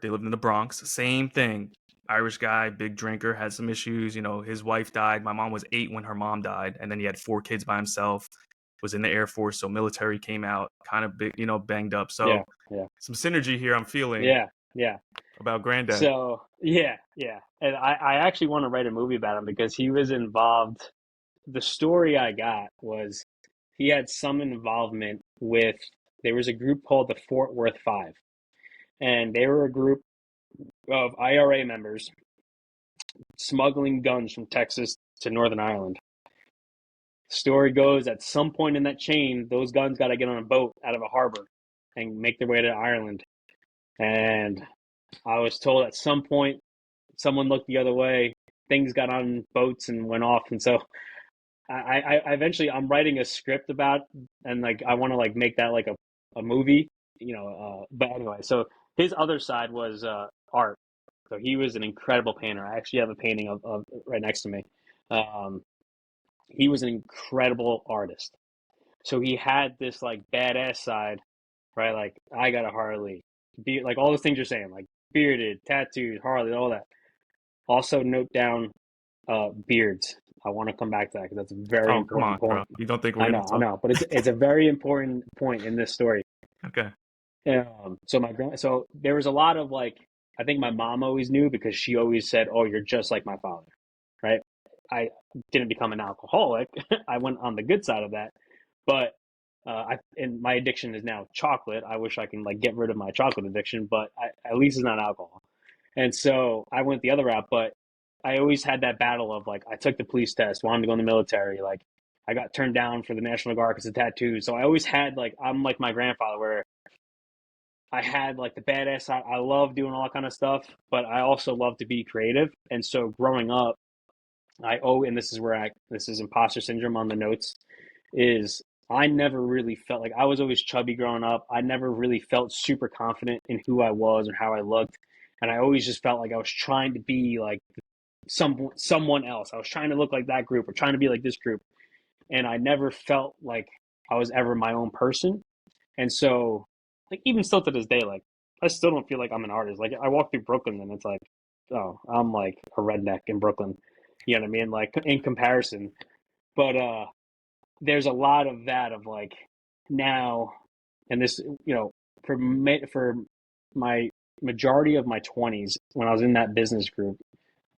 [SPEAKER 1] they lived in the Bronx. Same thing. Irish guy, big drinker, had some issues. His wife died. My mom was 8 when her mom died. And then he had 4 kids by himself, was in the Air Force. So military, came out kind of big, banged up.
[SPEAKER 2] Yeah,
[SPEAKER 1] So
[SPEAKER 2] yeah,
[SPEAKER 1] some synergy here I'm feeling
[SPEAKER 2] yeah, yeah.
[SPEAKER 1] about granddad.
[SPEAKER 2] So yeah, yeah. And I actually want to write a movie about him because he was involved. The story I got was he had some involvement with, there was a group called the Fort Worth Five, and they were a group of IRA members smuggling guns from Texas to Northern Ireland. Story goes, at some point in that chain, those guns got to get on a boat out of a harbor and make their way to Ireland. And I was told at some point someone looked the other way, things got on boats and went off. And so I eventually, I'm writing a script about, and like I want to like make that like a movie, but anyway, so his other side was art. So he was an incredible painter. I actually have a painting of right next to me. Um, he was an incredible artist. So he had this like badass side, right? Like I got a Harley, like all the things you're saying, like bearded, tattooed, Harley, all that. Also note down beards. I want to come back to that because that's a very
[SPEAKER 1] Oh, come
[SPEAKER 2] important
[SPEAKER 1] on, bro.
[SPEAKER 2] point.
[SPEAKER 1] You don't think we're going to
[SPEAKER 2] I
[SPEAKER 1] talk?
[SPEAKER 2] know, but it's a very important point in this story.
[SPEAKER 1] Okay.
[SPEAKER 2] So there was a lot of like, I think my mom always knew because she always said, "Oh, you're just like my father," right? I didn't become an alcoholic. I went on the good side of that, but and my addiction is now chocolate. I wish I can like get rid of my chocolate addiction, but at least it's not alcohol. And so I went the other route, but I always had that battle of like, I took the police test, wanted to go in the military. Like I got turned down for the National Guard because of tattoos. So I always had like, I'm like my grandfather where I had like the badass side. I love doing all that kind of stuff, but I also love to be creative. And so growing up, and this is this is imposter syndrome on the notes, is I never really felt like, I was always chubby growing up. I never really felt super confident in who I was or how I looked. And I always just felt like I was trying to be like someone else. I was trying to look like that group or trying to be like this group. And I never felt like I was ever my own person. And so, like, even still to this day, like, I still don't feel like I'm an artist. Like, I walk through Brooklyn and it's like, oh, I'm like a redneck in Brooklyn. You know what I mean? Like, in comparison. But there's a lot of that of like now, and this, for my majority of my 20s, when I was in that business group,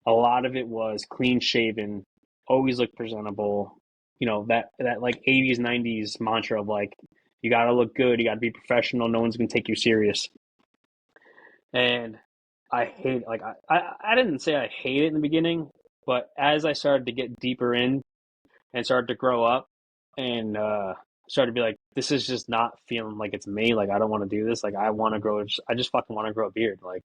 [SPEAKER 2] a lot of it was clean shaven, always look presentable. That like 80s, 90s mantra of like, you got to look good, you got to be professional, no one's going to take you serious. And I hate, like, I didn't say I hate it in the beginning, but as I started to get deeper in and started to grow up and started to be like, this is just not feeling like it's me. Like, I don't want to do this. Like, I just fucking want to grow a beard. Like,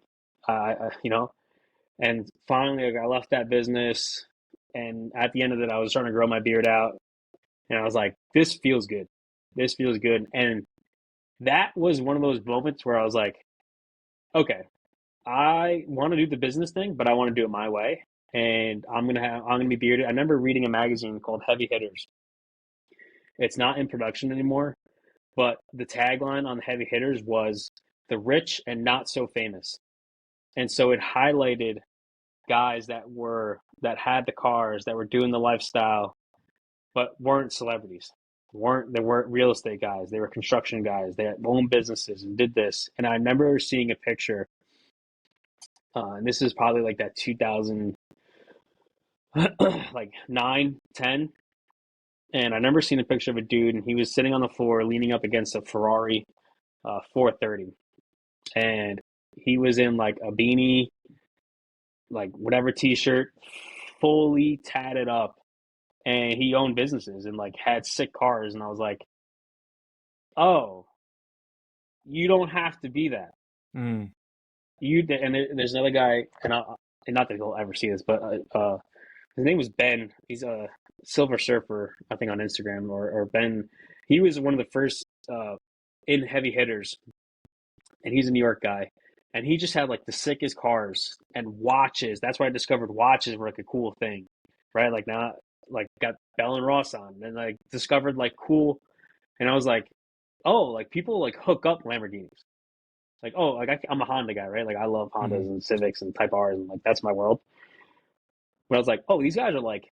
[SPEAKER 2] and finally, like, I left that business. And at the end of it, I was trying to grow my beard out. And I was like, this feels good. This feels good. And that was one of those moments where I was like, okay, I want to do the business thing, but I want to do it my way. And I'm gonna be bearded. I remember reading a magazine called Heavy Hitters. It's not in production anymore, but the tagline on the Heavy Hitters was the rich and not so famous. And so it highlighted guys that had the cars, that were doing the lifestyle, but weren't celebrities. They weren't real estate guys. They were construction guys. They had owned businesses and did this. And I remember seeing a picture, and this is probably like that 2000, like 9, 10. And I remember seeing a picture of a dude, and he was sitting on the floor, leaning up against a Ferrari 430, and he was in like a beanie, like whatever t-shirt, fully tatted up, and he owned businesses and like had sick cars, and I was like, oh, you don't have to be that.
[SPEAKER 1] Mm.
[SPEAKER 2] There's another guy, and not that he'll ever see this, but his name was Ben. He's a Silver Surfer, I think, on Instagram, or Ben. He was one of the first in Heavy Hitters, and he's a New York guy. And he just had like the sickest cars and watches. That's why I discovered watches were like a cool thing, right? Like, now, like, got Bell and Ross on, and like discovered like cool. And I was like, oh, like people like hook up Lamborghinis. Like, oh, like I'm a Honda guy, right? Like, I love Hondas
[SPEAKER 1] Mm.
[SPEAKER 2] and Civics and Type R's, and like that's my world. But I was like, oh, these guys are like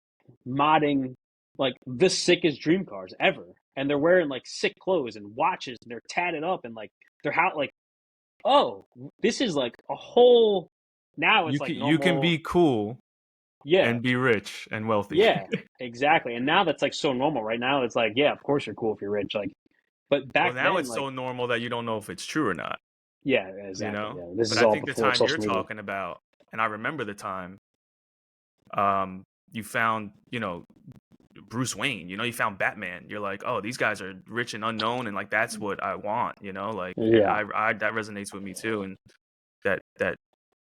[SPEAKER 2] modding like the sickest dream cars ever, and they're wearing like sick clothes and watches, and they're tatted up, and like they're like, oh, this is like a whole. Now it's like
[SPEAKER 1] You can
[SPEAKER 2] normal.
[SPEAKER 1] be cool
[SPEAKER 2] Yeah,
[SPEAKER 1] and be rich and wealthy.
[SPEAKER 2] yeah, exactly. And now that's like so normal. Right now, it's like, yeah, of course you're cool if you're rich. Like, but
[SPEAKER 1] Well,
[SPEAKER 2] back
[SPEAKER 1] now
[SPEAKER 2] then,
[SPEAKER 1] it's
[SPEAKER 2] like,
[SPEAKER 1] so normal that you don't know if it's true or not,
[SPEAKER 2] yeah,
[SPEAKER 1] you
[SPEAKER 2] exactly.
[SPEAKER 1] know?
[SPEAKER 2] Yeah, this
[SPEAKER 1] But
[SPEAKER 2] is
[SPEAKER 1] I
[SPEAKER 2] all
[SPEAKER 1] think the
[SPEAKER 2] before
[SPEAKER 1] time you're
[SPEAKER 2] social media.
[SPEAKER 1] talking about, and I remember the time, you found, Bruce Wayne, you found Batman. You're like, oh, these guys are rich and unknown, and like that's what I want, like, and
[SPEAKER 2] Yeah,
[SPEAKER 1] I that resonates with me too. And that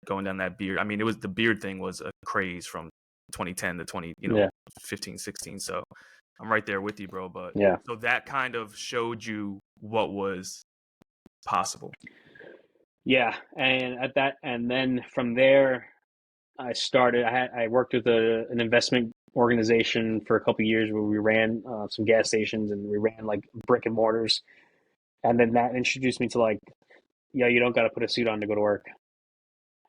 [SPEAKER 1] going down that beard, I mean, the beard thing was a craze from 2010 to 20,
[SPEAKER 2] yeah,
[SPEAKER 1] 15, 16. So I'm right there with you, bro. But
[SPEAKER 2] yeah,
[SPEAKER 1] so that kind of showed you what was possible.
[SPEAKER 2] yeah. And then from there, I worked with an investment organization for a couple of years where we ran some gas stations, and we ran like brick and mortars. And then that introduced me to like, yeah, you don't got to put a suit on to go to work.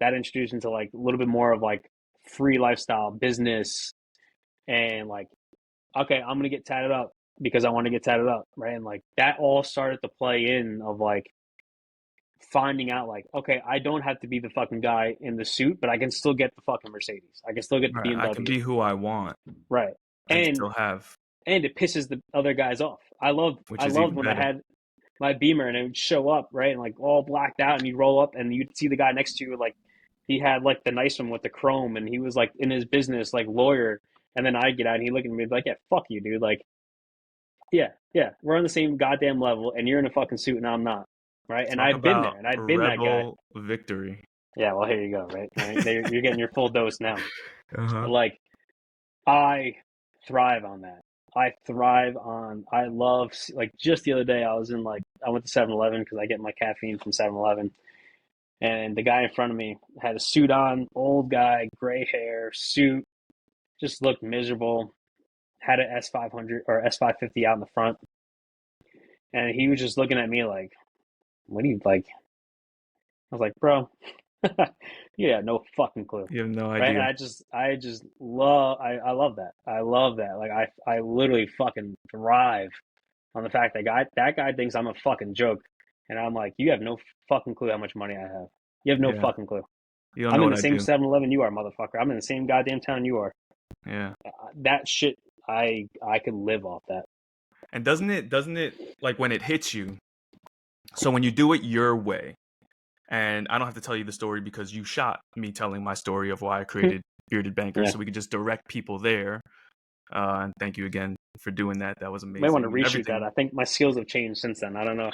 [SPEAKER 2] That introduced me to like a little bit more of like free lifestyle business, and like, okay, I'm gonna get tatted up because I want to get tatted up, right? And like that all started to play in of like finding out like, okay, I don't have to be the fucking guy in the suit, but I can still get the fucking Mercedes. I can still get the
[SPEAKER 1] Right. I can
[SPEAKER 2] BMW.
[SPEAKER 1] be who I want
[SPEAKER 2] Right.
[SPEAKER 1] and
[SPEAKER 2] And
[SPEAKER 1] still have,
[SPEAKER 2] and it pisses the other guys off. I loved
[SPEAKER 1] which
[SPEAKER 2] I
[SPEAKER 1] is
[SPEAKER 2] loved
[SPEAKER 1] even
[SPEAKER 2] when I
[SPEAKER 1] better.
[SPEAKER 2] had my Beamer and it would show up, right? And like all blacked out, and you'd roll up and you'd see the guy next to you, like he had like the nice one with the chrome, and he was like in his business, like lawyer. And then I'd get out and he'd look at me and be like, yeah, fuck you, dude. Like, yeah, yeah, we're on the same goddamn level, and you're in a fucking suit and I'm not. Right. And
[SPEAKER 1] Talk
[SPEAKER 2] I'd been there
[SPEAKER 1] about
[SPEAKER 2] and I'd been that guy.
[SPEAKER 1] rebel victory.
[SPEAKER 2] Yeah, well, here you go, right? Right? You're getting your full dose now.
[SPEAKER 1] Uh-huh.
[SPEAKER 2] But like, I thrive on that. I love, like, just the other day, I went to 7-Eleven because I get my caffeine from 7-Eleven. And the guy in front of me had a suit on, old guy, gray hair, suit, just looked miserable. Had an S500 or S550 out in the front. And he was just looking at me like, what do you like? I was like, bro, you have no fucking clue.
[SPEAKER 1] You have no
[SPEAKER 2] Right. And
[SPEAKER 1] idea.
[SPEAKER 2] I love that. I love that. Like I literally fucking thrive on the fact that guy thinks I'm a fucking joke. And I'm like, you have no fucking clue how much money I have. You have no
[SPEAKER 1] Yeah.
[SPEAKER 2] fucking clue.
[SPEAKER 1] You don't
[SPEAKER 2] I'm
[SPEAKER 1] know
[SPEAKER 2] in
[SPEAKER 1] what
[SPEAKER 2] the
[SPEAKER 1] I
[SPEAKER 2] same
[SPEAKER 1] do.
[SPEAKER 2] 7-Eleven you are, motherfucker. I'm in the same goddamn town you are.
[SPEAKER 1] Yeah.
[SPEAKER 2] That shit, I could live off that.
[SPEAKER 1] And doesn't it like when it hits you? So when you do it your way, and I don't have to tell you the story because you shot me telling my story of why I created Bearded Banker,
[SPEAKER 2] Yeah.
[SPEAKER 1] so we could just direct people there. And thank you again for doing that. That was
[SPEAKER 2] Might want to
[SPEAKER 1] amazing. And
[SPEAKER 2] reshoot that.
[SPEAKER 1] everything.
[SPEAKER 2] I think my skills have changed since then. I don't know.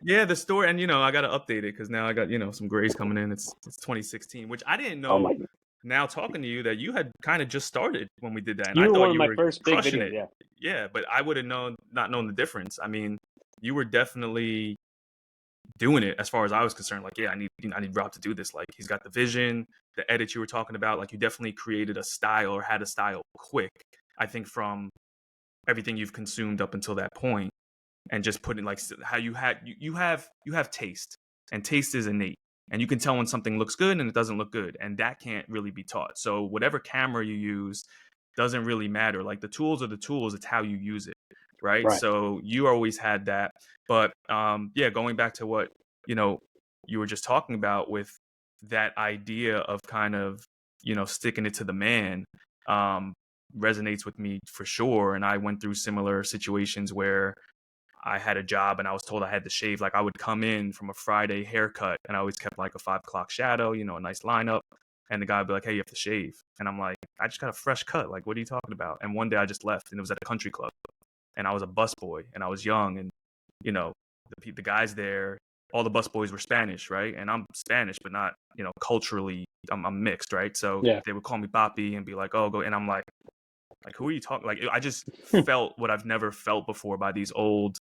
[SPEAKER 1] Yeah, the story, and I got to update it because now I got some grays coming in. It's 2016, which I didn't
[SPEAKER 2] Oh
[SPEAKER 1] know.
[SPEAKER 2] my!
[SPEAKER 1] Now talking to you, that you had kind of just started when we did that, and
[SPEAKER 2] You
[SPEAKER 1] I
[SPEAKER 2] were
[SPEAKER 1] thought
[SPEAKER 2] one of
[SPEAKER 1] you
[SPEAKER 2] my
[SPEAKER 1] were
[SPEAKER 2] first big
[SPEAKER 1] crushing
[SPEAKER 2] videos.
[SPEAKER 1] it.
[SPEAKER 2] Yeah.
[SPEAKER 1] Yeah, but I would have not known the difference. I mean, you were definitely doing it as far as I was concerned. Like, yeah, I need Rob to do this. Like, he's got the vision, the edit you were talking about. Like, you definitely created a style or had a style quick. I think from everything you've consumed up until that point, and just putting like how you have taste, and taste is innate, and you can tell when something looks good and it doesn't look good, and that can't really be taught. So whatever camera you use doesn't really matter. Like, the tools are the tools, it's how you use it, right?
[SPEAKER 2] Right.
[SPEAKER 1] So you always had that. But yeah, going back to what you know you were just talking about with that idea of kind of sticking it to the man, um resonates with me for sure. And I went through similar situations where I had a job and I was told I had to shave. Like, I would come in from a Friday haircut and I always kept like a 5 o'clock shadow, a nice lineup. And the guy would be like, "Hey, you have to shave." And I'm like, "I just got a fresh cut. Like, what are you talking about?" And one day I just left, and it was at a country club, and I was a busboy and I was young. And, you know, the guys there, all the busboys were Spanish, right? And I'm Spanish, but not, culturally, I'm mixed, right? So
[SPEAKER 2] Yeah.
[SPEAKER 1] they would call me Papi and be like, "Oh, go." And I'm like, who are you talking? Like, I just felt what I've never felt before by these old,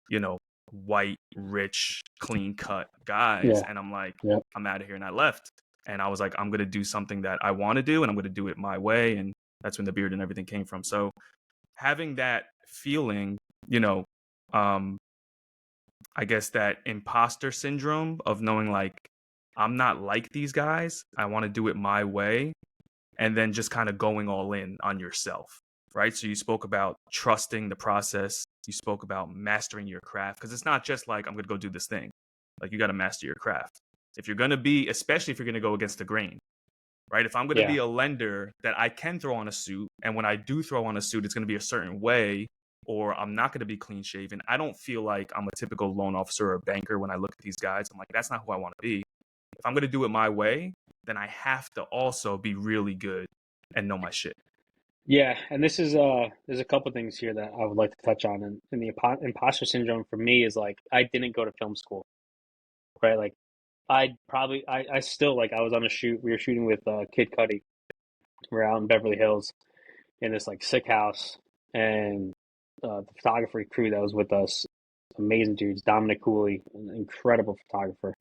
[SPEAKER 1] you know, white, rich, clean cut guys.
[SPEAKER 2] Yeah.
[SPEAKER 1] And I'm like,
[SPEAKER 2] Yeah.
[SPEAKER 1] I'm out of here. And I left. And I was like, I'm going to do something that I want to do, and I'm going to do it my way. And that's when the beard and everything came from. So having that feeling, you know, um, I guess that imposter syndrome of knowing like, I'm not like these guys. I want to do it my way. And then just kind of going all in on yourself, right? So you spoke about trusting the process. You spoke about mastering your craft, because it's not just like, I'm going to go do this thing. Like, you got to master your craft. If you're going to be, especially if you're going to go against the grain, right? If I'm going to
[SPEAKER 2] Yeah.
[SPEAKER 1] be a lender that I can throw on a suit, and when I do throw on a suit, it's going to be a certain way, or I'm not going to be clean shaven. I don't feel like I'm a typical loan officer or banker when I look at these guys. I'm like, that's not who I want to be. If I'm going to do it my way, then I have to also be really good and know my shit.
[SPEAKER 2] Yeah. And this is there's a couple things here that I would like to touch on. And the imposter syndrome for me is like I didn't go to film school, right? Like I still like I was on a shoot. We were shooting with Kid Cudi. We're out in Beverly Hills in this like sick house, and the photography crew that was with us, amazing dudes. Dominic Cooley, an incredible photographer,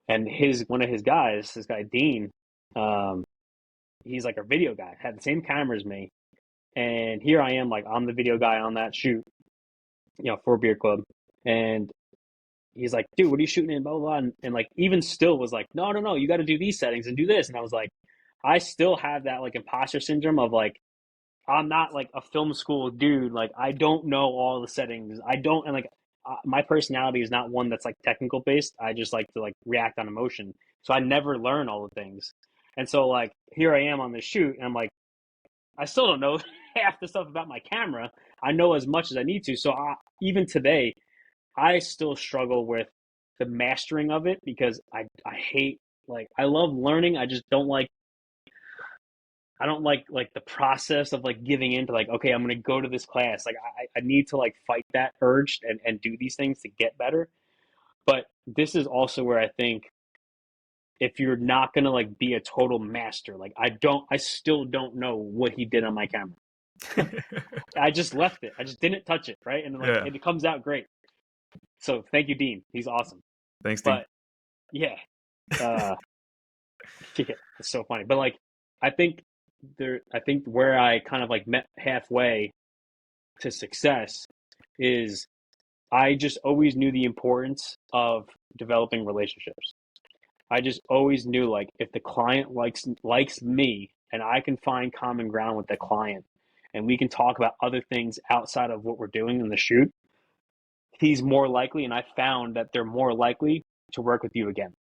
[SPEAKER 2] and his one of his guys, this guy Dean, um, he's like a video guy, had the same camera as me, and here I am, like I'm the video guy on that shoot, for Beer Club, and he's like, dude, what are you shooting in, blah blah blah, and like even still was like, no no no, you got to do these settings and do this, and I was like, I still have that like imposter syndrome of like I'm not like a film school dude. Like I don't know all the settings. I don't, and like my personality is not one that's like technical based. I just like to like react on emotion. So I never learn all the things. And so like here I am on the shoot, and I'm like, I still don't know half the stuff about my camera. I know as much as I need to. So even today, I still struggle with the mastering of it because I hate like I love learning. I don't like the process of like giving in to like, okay, I'm gonna go to this class. Like I need to like fight that urge and do these things to get better. But this is also where I think if you're not gonna like be a total master, like I still don't know what he did on my camera. I just left it. I just didn't touch it, right? And like
[SPEAKER 1] Yeah.
[SPEAKER 2] it comes out great. So thank you, Dean. He's awesome.
[SPEAKER 1] Thanks, Dean.
[SPEAKER 2] But yeah, uh yeah, it's so funny. But like I think I think where I kind of like met halfway to success is I just always knew the importance of developing relationships. I just always knew, like, if the client likes me and I can find common ground with the client and we can talk about other things outside of what we're doing in the shoot, he's more likely, and I found that they're more likely to work with you again.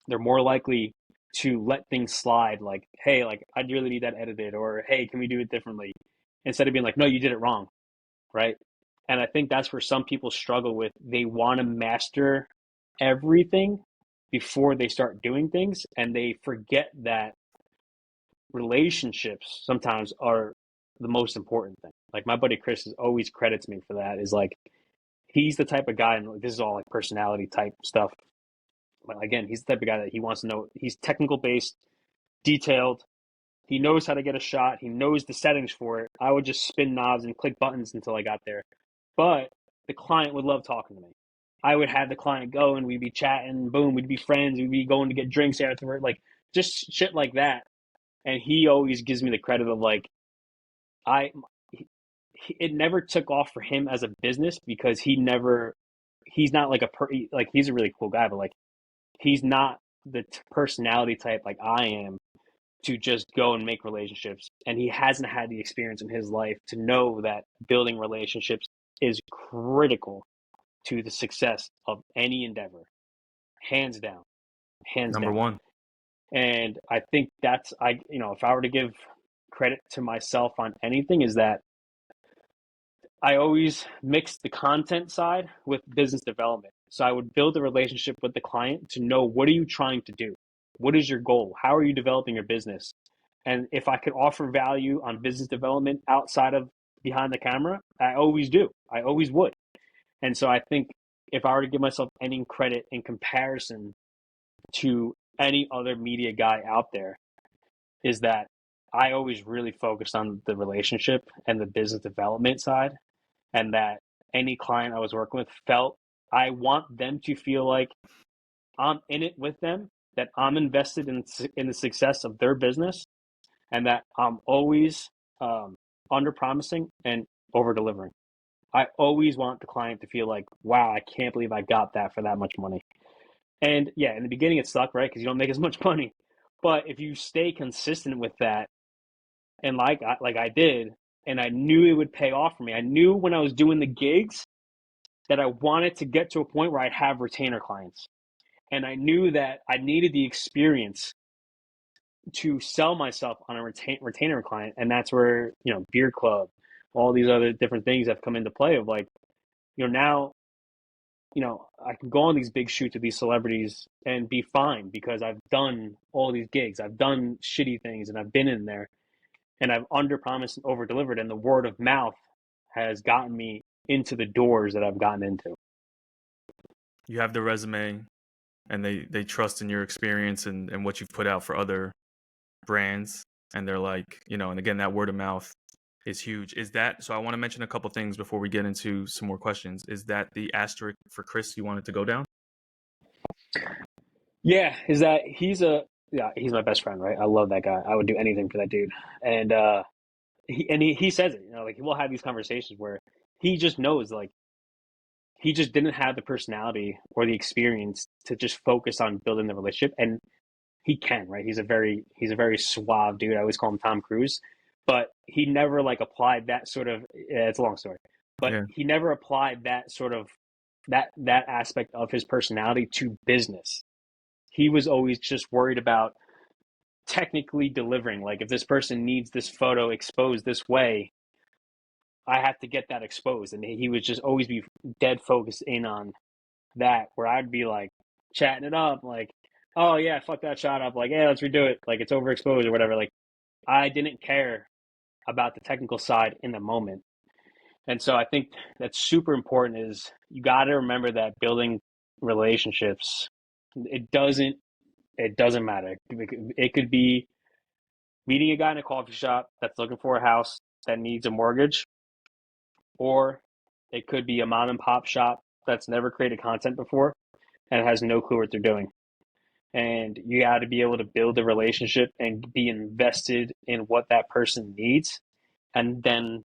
[SPEAKER 2] They're more likely to let things slide, like, hey, like, I really need that edited, or hey, can we do it differently? Instead of being like, no, you did it wrong, right? And I think that's where some people struggle with. They want to master everything before they start doing things, and they forget that relationships sometimes are the most important thing. Like, my buddy Chris always credits me for that. Is like, he's the type of guy, and this is all like personality type stuff. But again, he's the type of guy that he wants to know. He's technical based, detailed. He knows how to get a shot. He knows the settings for it. I would just spin knobs and click buttons until I got there. But the client would love talking to me. I would have the client go and we'd be chatting, boom, we'd be friends, we'd be going to get drinks afterward, like just shit like that. And he always gives me the credit of like, I, it never took off for him as a business because he's not like like he's a really cool guy, but like he's not the personality type like I am to just go and make relationships. And he hasn't had the experience in his life to know that building relationships is critical to the success of any endeavor. Hands down. Hands
[SPEAKER 1] Number
[SPEAKER 2] down.
[SPEAKER 1] one.
[SPEAKER 2] And I think that's, if I were to give credit to myself on anything, is that I always mix the content side with business development. So I would build a relationship with the client to know, what are you trying to do? What is your goal? How are you developing your business? And if I could offer value on business development outside of behind the camera, I always do. I always would. And so I think if I were to give myself any credit in comparison to any other media guy out there, is that I always really focused on the relationship and the business development side, and that any client I was working with felt, I want them to feel like I'm in it with them, that I'm invested in the success of their business, and that I'm always under promising and over delivering. I always want the client to feel like, wow, I can't believe I got that for that much money. And yeah, in the beginning it sucked, right? Because you don't make as much money. But if you stay consistent with that, and like I did, and I knew it would pay off for me. I knew when I was doing the gigs that I wanted to get to a point where I'd have retainer clients. And I knew that I needed the experience to sell myself on a retainer client. And that's where, Beer Club, all these other different things have come into play of like, now, I can go on these big shoots with these celebrities and be fine because I've done all these gigs. I've done shitty things and I've been in there and I've under promised and over delivered. And the word of mouth has gotten me into the doors that I've gotten into.
[SPEAKER 1] You have the resume, and they trust in your experience and what you've put out for other brands, and they're like, and again, that word of mouth is huge. Is that, so I want to mention a couple things before we get into some more questions. Is that the asterisk for Chris you wanted to go down?
[SPEAKER 2] Yeah, is that he's my best friend, right? I love that guy. I would do anything for that dude. And he says it, like we'll have these conversations where he just knows, like, he just didn't have the personality or the experience to just focus on building the relationship. And he can, right? He's a very suave dude. I always call him Tom Cruise, but he never like applied that sort of. Yeah, it's a long story, but
[SPEAKER 1] Yeah.
[SPEAKER 2] he never applied that sort of that aspect of his personality to business. He was always just worried about technically delivering. Like, if this person needs this photo exposed this way, I have to get that exposed. And he would just always be dead focused in on that, where I'd be like chatting it up, like, oh yeah, fuck that shot up, like, yeah, let's redo it, like it's overexposed or whatever. Like, I didn't care about the technical side in the moment. And so I think that's super important, is you got to remember that building relationships, it doesn't matter. It could be meeting a guy in a coffee shop that's looking for a house that needs a mortgage, or it could be a mom and pop shop that's never created content before and has no clue what they're doing. And you got to be able to build a relationship and be invested in what that person needs, and then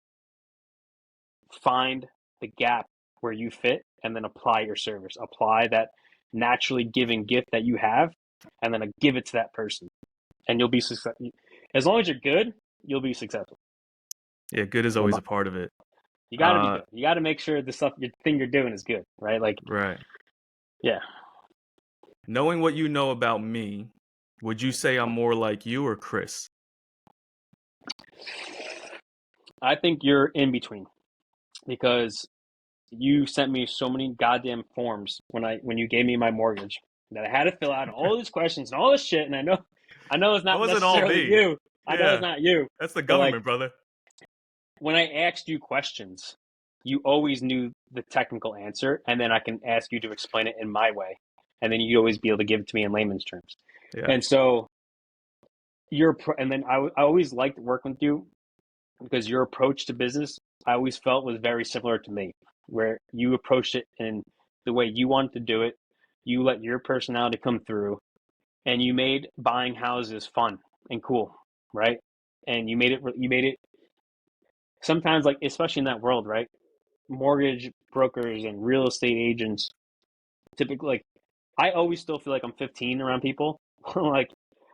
[SPEAKER 2] find the gap where you fit and then apply your service. Apply that naturally giving gift that you have, and then give it to that person, and you'll be successful. As long as you're good, you'll be successful.
[SPEAKER 1] Yeah, good is always a part of it.
[SPEAKER 2] You got to be good. You got to make sure the thing you're doing is good, right? Like,
[SPEAKER 1] right.
[SPEAKER 2] Yeah.
[SPEAKER 1] Knowing what you know about me, would you say I'm more like you or Chris?
[SPEAKER 2] I think you're in between, because you sent me so many goddamn forms when you gave me my mortgage that I had to fill out, and all these questions and all this shit. And I know it's
[SPEAKER 1] That
[SPEAKER 2] not
[SPEAKER 1] wasn't all
[SPEAKER 2] necessarily
[SPEAKER 1] me.
[SPEAKER 2] you. I know
[SPEAKER 1] Yeah.
[SPEAKER 2] it's not you.
[SPEAKER 1] That's the
[SPEAKER 2] But, like,
[SPEAKER 1] government, brother.
[SPEAKER 2] when I asked you questions, you always knew the technical answer, and then I can ask you to explain it in my way, and then you'd always be able to give it to me in layman's terms.
[SPEAKER 1] Yeah.
[SPEAKER 2] And so and then I always liked working with you, because your approach to business, I always felt, was very similar to me, where you approached it in the way you wanted to do it. You let your personality come through, and you made buying houses fun and cool, right? And you made it sometimes, like, especially in that world, right? Mortgage brokers and real estate agents, typically, like, I always still feel like I'm 15 around people. Like,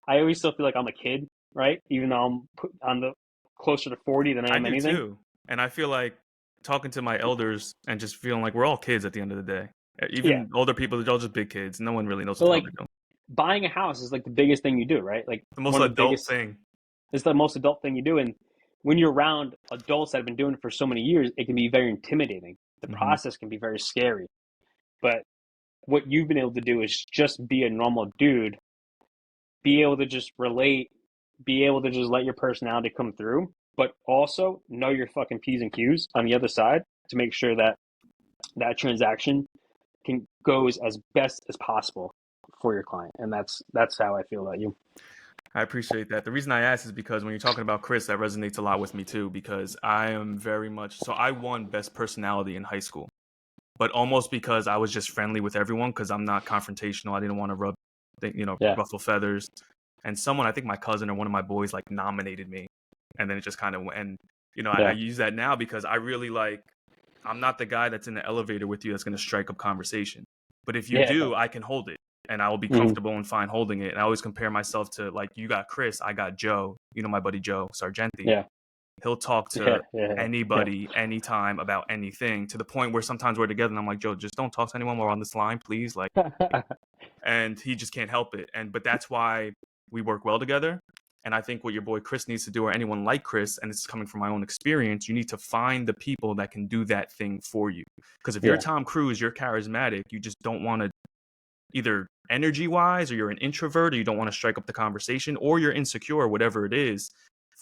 [SPEAKER 2] I always still feel like I'm a kid, right? Even though I'm the closer to 40 than I
[SPEAKER 1] I
[SPEAKER 2] am
[SPEAKER 1] do
[SPEAKER 2] anything.
[SPEAKER 1] too. And I feel like talking to my elders and just feeling like we're all kids at the end of the day. Even older people, they're all just big kids. No one really knows what
[SPEAKER 2] So,
[SPEAKER 1] the hell
[SPEAKER 2] like,
[SPEAKER 1] they're doing.
[SPEAKER 2] buying a house is like the biggest thing you do, right? Like,
[SPEAKER 1] The most
[SPEAKER 2] one of the
[SPEAKER 1] adult
[SPEAKER 2] biggest,
[SPEAKER 1] thing.
[SPEAKER 2] it's the most adult thing you do. And when you're around adults that have been doing it for so many years, it can be very intimidating. The process can be very scary. But what you've been able to do is just be a normal dude, be able to just relate, be able to just let your personality come through, but also know your fucking P's and Q's on the other side to make sure that that transaction goes as best as possible for your client. And that's how I feel about you.
[SPEAKER 1] I appreciate that. The reason I ask is because when you're talking about Chris, that resonates a lot with me too, because I am very much, so I won best personality in high school, but almost because I was just friendly with everyone because I'm not confrontational. I didn't want to ruffle feathers. And someone, I think my cousin or one of my boys, like, nominated me. And then it just kind of went, and I use that now because I really I'm not the guy that's in the elevator with you that's going to strike up conversation. But if you do, I can hold it. And I will be comfortable and fine holding it. And I always compare myself to, like, you got Chris, I got Joe, my buddy Joe Sargenti.
[SPEAKER 2] Yeah.
[SPEAKER 1] He'll talk to anybody, anytime, about anything, to the point where sometimes we're together and I'm like, Joe, just don't talk to anyone while we're on this line, please. Like, and he just can't help it. But that's why we work well together. And I think what your boy Chris needs to do, or anyone like Chris, and this is coming from my own experience, you need to find the people that can do that thing for you. Because if you're Tom Cruise, you're charismatic, you just don't want to, either energy-wise, or you're an introvert, or you don't want to strike up the conversation, or you're insecure, whatever it is,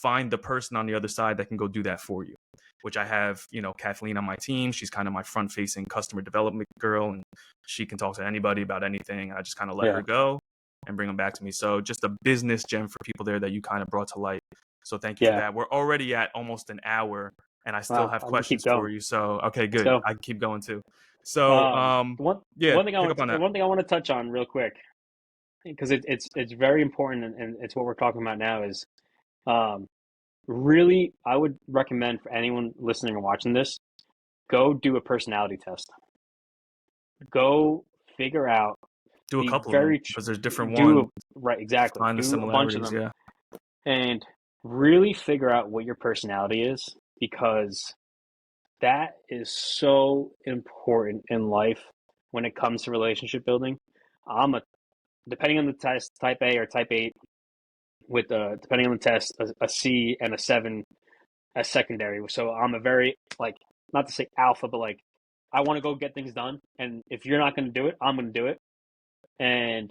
[SPEAKER 1] find the person on the other side that can go do that for you. Which I have, Kathleen on my team. She's kind of my front-facing customer development girl, and she can talk to anybody about anything. I just kind of let her go and bring them back to me. So just a business gem for people there that you kind of brought to light. So thank you for that. We're already at almost an hour, and I still have questions for you. So, okay, good. I can keep going too. So,
[SPEAKER 2] one thing I want to touch on real quick, because it's very important, and it's what we're talking about now, is really, I would recommend for anyone listening or watching this, go do a personality test. Go figure out.
[SPEAKER 1] Do a couple of them, because there's different ones.
[SPEAKER 2] Right, exactly.
[SPEAKER 1] Find the similarities,
[SPEAKER 2] a bunch of them. And really figure out what your personality is, because that is so important in life when it comes to relationship building. Depending on the test, type A or type 8, with depending on the test, a C and a 7 as secondary. So I'm a very, like, not to say alpha, but, like, I want to go get things done. And if you're not going to do it, I'm going to do it. And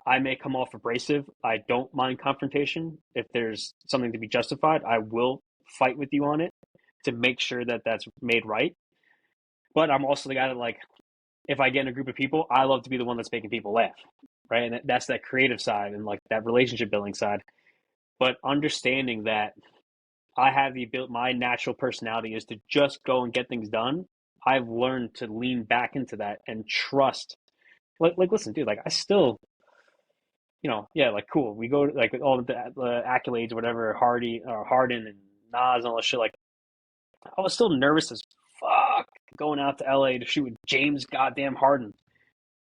[SPEAKER 2] I may come off abrasive. I don't mind confrontation. If there's something to be justified, I will fight with you on it to make sure that that's made right. But I'm also the guy that, like, if I get in a group of people, I love to be the one that's making people laugh, right? And that's that creative side and, like, that relationship building side. But understanding that I have my natural personality is to just go and get things done. I've learned to lean back into that and trust. Like, listen, dude, like, I still, like, cool. We go to, like, all the accolades or whatever, Harden and Nas and all that shit. Like, I was still nervous as fuck going out to LA to shoot with James goddamn Harden.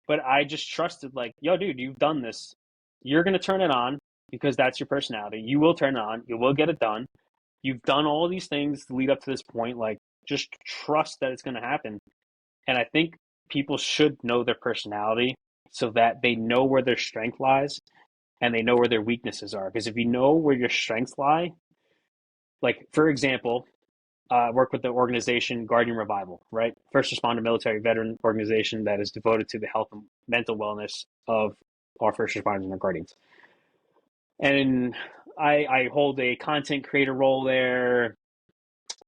[SPEAKER 2] But I just trusted, like, yo, dude, you've done this. You're going to turn it on because that's your personality. You will turn it on. You will get it done. You've done all these things to lead up to this point. Like, just trust that it's going to happen. And I think people should know their personality so that they know where their strength lies and they know where their weaknesses are. Because if you know where your strengths lie, like, for example, work with the organization Guardian Revival, right? First responder military veteran organization that is devoted to the health and mental wellness of our first responders and our guardians. And I hold a content creator role there.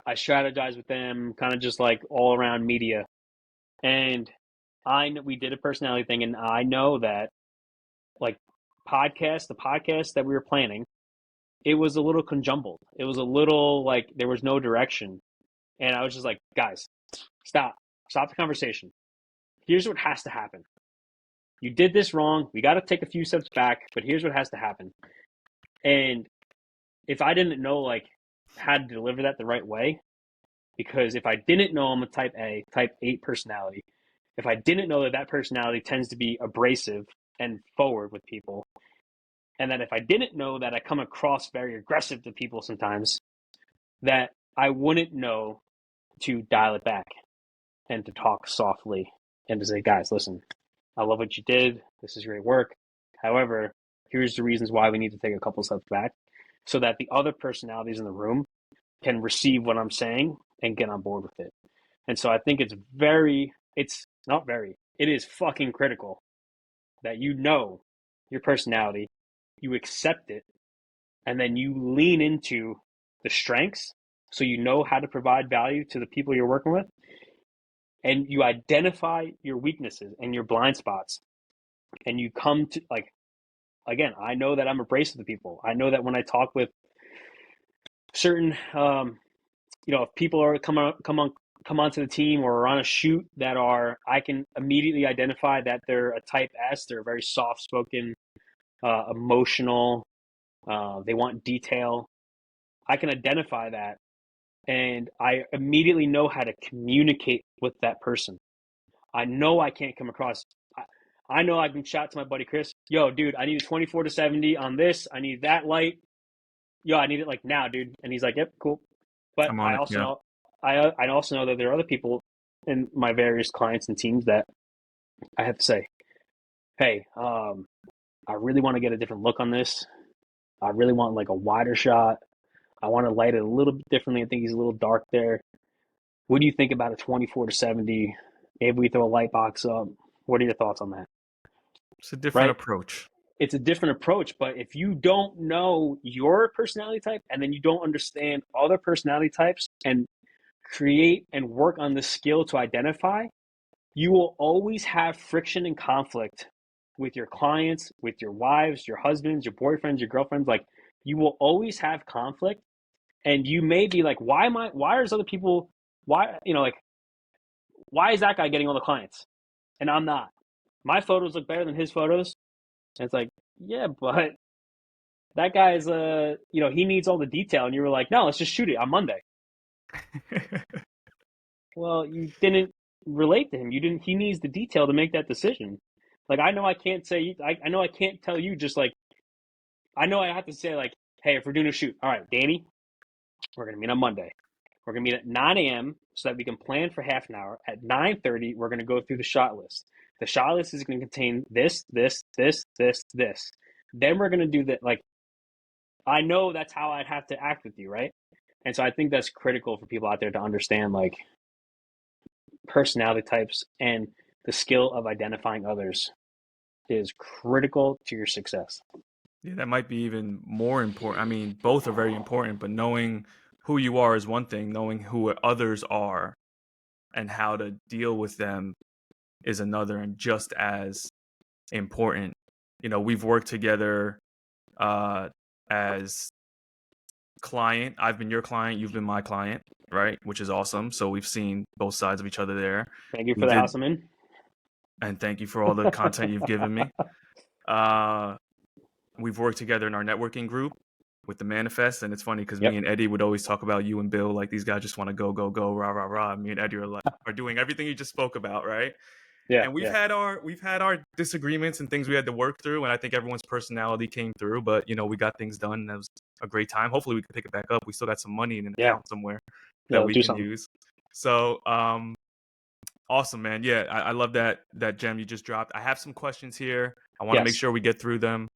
[SPEAKER 2] I strategize with them, kind of just like all around media. And we did a personality thing, and I know that, like, the podcast that we were planning, it was a little conjumbled. It was a little like there was no direction. And I was just like, guys, stop the conversation. Here's what has to happen. You did this wrong. We got to take a few steps back, but here's what has to happen. And if I didn't know, like, how to deliver that the right way, because if I didn't know I'm a type 8 personality, if I didn't know that personality tends to be abrasive and forward with people, and that if I didn't know that I come across very aggressive to people sometimes, that I wouldn't know to dial it back and to talk softly and to say, guys, listen, I love what you did. This is great work. However, here's the reasons why we need to take a couple steps back so that the other personalities in the room can receive what I'm saying and get on board with it. And so I think it is fucking critical that you know your personality, you accept it, and then you lean into the strengths so you know how to provide value to the people you're working with, and you identify your weaknesses and your blind spots, and you come to, like, again, I know that I'm abrasive to people. I know that when I talk with certain if people are come onto the team or are on a shoot that I can immediately identify that they're a type S. They're very soft spoken, emotional. They want detail. I can identify that, and I immediately know how to communicate with that person. I know I can't come across. I know I can shout to my buddy Chris, yo, dude, I need a 24-70 on this. I need that light. Yo, I need it like now, dude. And he's like, yep, cool. But
[SPEAKER 1] I'm on it. Yeah.
[SPEAKER 2] I also know that there are other people in my various clients and teams that I have to say, hey, I really want to get a different look on this. I really want like a wider shot. I want to light it a little bit differently. I think he's a little dark there. What do you think about a 24-70? Maybe we throw a light box up. What are your thoughts on that?
[SPEAKER 1] It's a different
[SPEAKER 2] Right?
[SPEAKER 1] approach.
[SPEAKER 2] It's a different approach, but if you don't know your personality type and then you don't understand other personality types and create and work on the skill to identify, you will always have friction and conflict with your clients, with your wives, your husbands, your boyfriends, your girlfriends. Like, you will always have conflict, and you may be like, why is other people, why is that guy getting all the clients and I'm not? My photos look better than his photos. And it's like, yeah, but that guy's he needs all the detail, and you were like, no, let's just shoot it on Monday. Well, you didn't relate to him. He needs the detail to make that decision. Like, I know I can't tell you, just like, I know I have to say, like, hey, if we're doing a shoot, all right, Danny, we're going to meet on Monday. We're going to meet at 9 a.m. so that we can plan for half an hour. At 9:30, we're going to go through the shot list. The shot list is going to contain this, this, this, this, this. Then we're going to do that. Like, I know that's how I'd have to act with you, right? And so I think that's critical for people out there to understand, like, personality types, and the skill of identifying others is critical to your success.
[SPEAKER 1] Yeah, that might be even more important. I mean, both are very important, but knowing who you are is one thing. Knowing who others are and how to deal with them is another, and just as important. We've worked together as client. I've been your client, you've been my client, right? Which is awesome. So we've seen both sides of each other there.
[SPEAKER 2] Thank you for the house I'm in.
[SPEAKER 1] And thank you for all the content you've given me. We've worked together in our networking group. with the manifest. And it's funny because
[SPEAKER 2] Yep.
[SPEAKER 1] me and Eddie would always talk about you and Bill, like these guys just want to go, go, go, rah, rah, rah. Me and Eddie are doing everything you just spoke about, right?
[SPEAKER 2] Yeah.
[SPEAKER 1] And
[SPEAKER 2] Yeah.
[SPEAKER 1] we've had our disagreements and things we had to work through, and I think everyone's personality came through, but we got things done, and it was a great time. Hopefully we can pick it back up. We still got some money in an
[SPEAKER 2] Yeah.
[SPEAKER 1] account somewhere
[SPEAKER 2] Yeah.
[SPEAKER 1] that
[SPEAKER 2] Let's
[SPEAKER 1] we
[SPEAKER 2] do
[SPEAKER 1] can
[SPEAKER 2] something.
[SPEAKER 1] use. So awesome, man. Yeah, I love that gem you just dropped. I have some questions here. I want to make
[SPEAKER 2] Yes.
[SPEAKER 1] sure we get through them.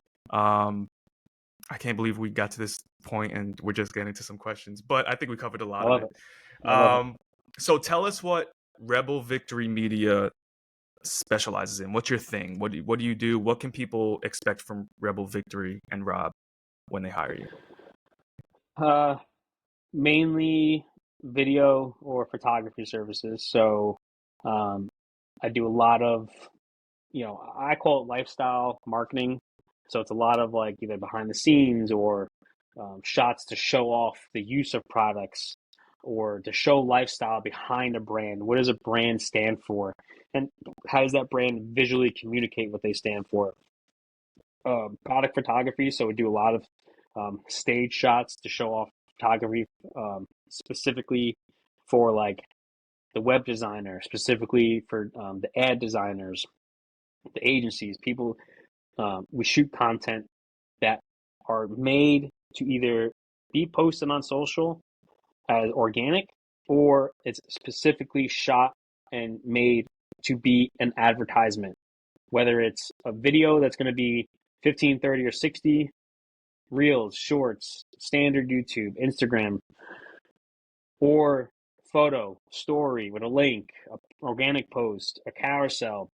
[SPEAKER 1] I can't believe we got to this point and we're just getting to some questions, but I think we covered a lot
[SPEAKER 2] I
[SPEAKER 1] of
[SPEAKER 2] love
[SPEAKER 1] it.
[SPEAKER 2] it. I love it.
[SPEAKER 1] So tell us what Rebel Victory Media specializes in. What's your thing? What do you do? What can people expect from Rebel Victory and Rob when they hire you?
[SPEAKER 2] Mainly video or photography services. So I do a lot of, I call it lifestyle marketing. So it's a lot of like either behind the scenes or shots to show off the use of products or to show lifestyle behind a brand. What does a brand stand for? And how does that brand visually communicate what they stand for? Product photography. So we do a lot of stage shots to show off photography, specifically for like the web designer, specifically for the ad designers, the agencies, people. We shoot content that are made to either be posted on social as organic or it's specifically shot and made to be an advertisement, whether it's a video that's going to be 15, 30, or 60, reels, shorts, standard YouTube, Instagram, or photo, story with a link, an organic post, a carousel.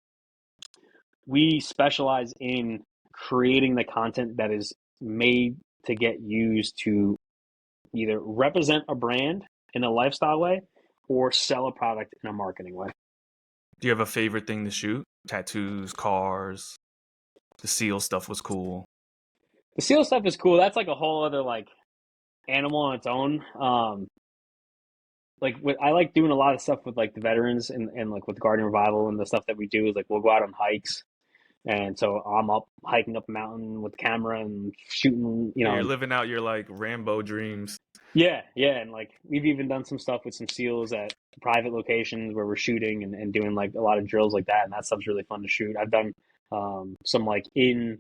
[SPEAKER 2] We specialize in creating the content that is made to get used to either represent a brand in a lifestyle way or sell a product in a marketing way.
[SPEAKER 1] Do you have a favorite thing to shoot? Tattoos, cars, the seal stuff was cool.
[SPEAKER 2] The seal stuff is cool. That's like a whole other like animal on its own. I like doing a lot of stuff with like the veterans and like with the Guardian Revival and the stuff that we do is like we'll go out on hikes. And so I'm up hiking up a mountain with the camera and shooting,
[SPEAKER 1] Yeah, you're living out your like Rambo dreams.
[SPEAKER 2] Yeah, yeah. And like we've even done some stuff with some SEALs at private locations where we're shooting and doing like a lot of drills like that. And that stuff's really fun to shoot. I've done some like in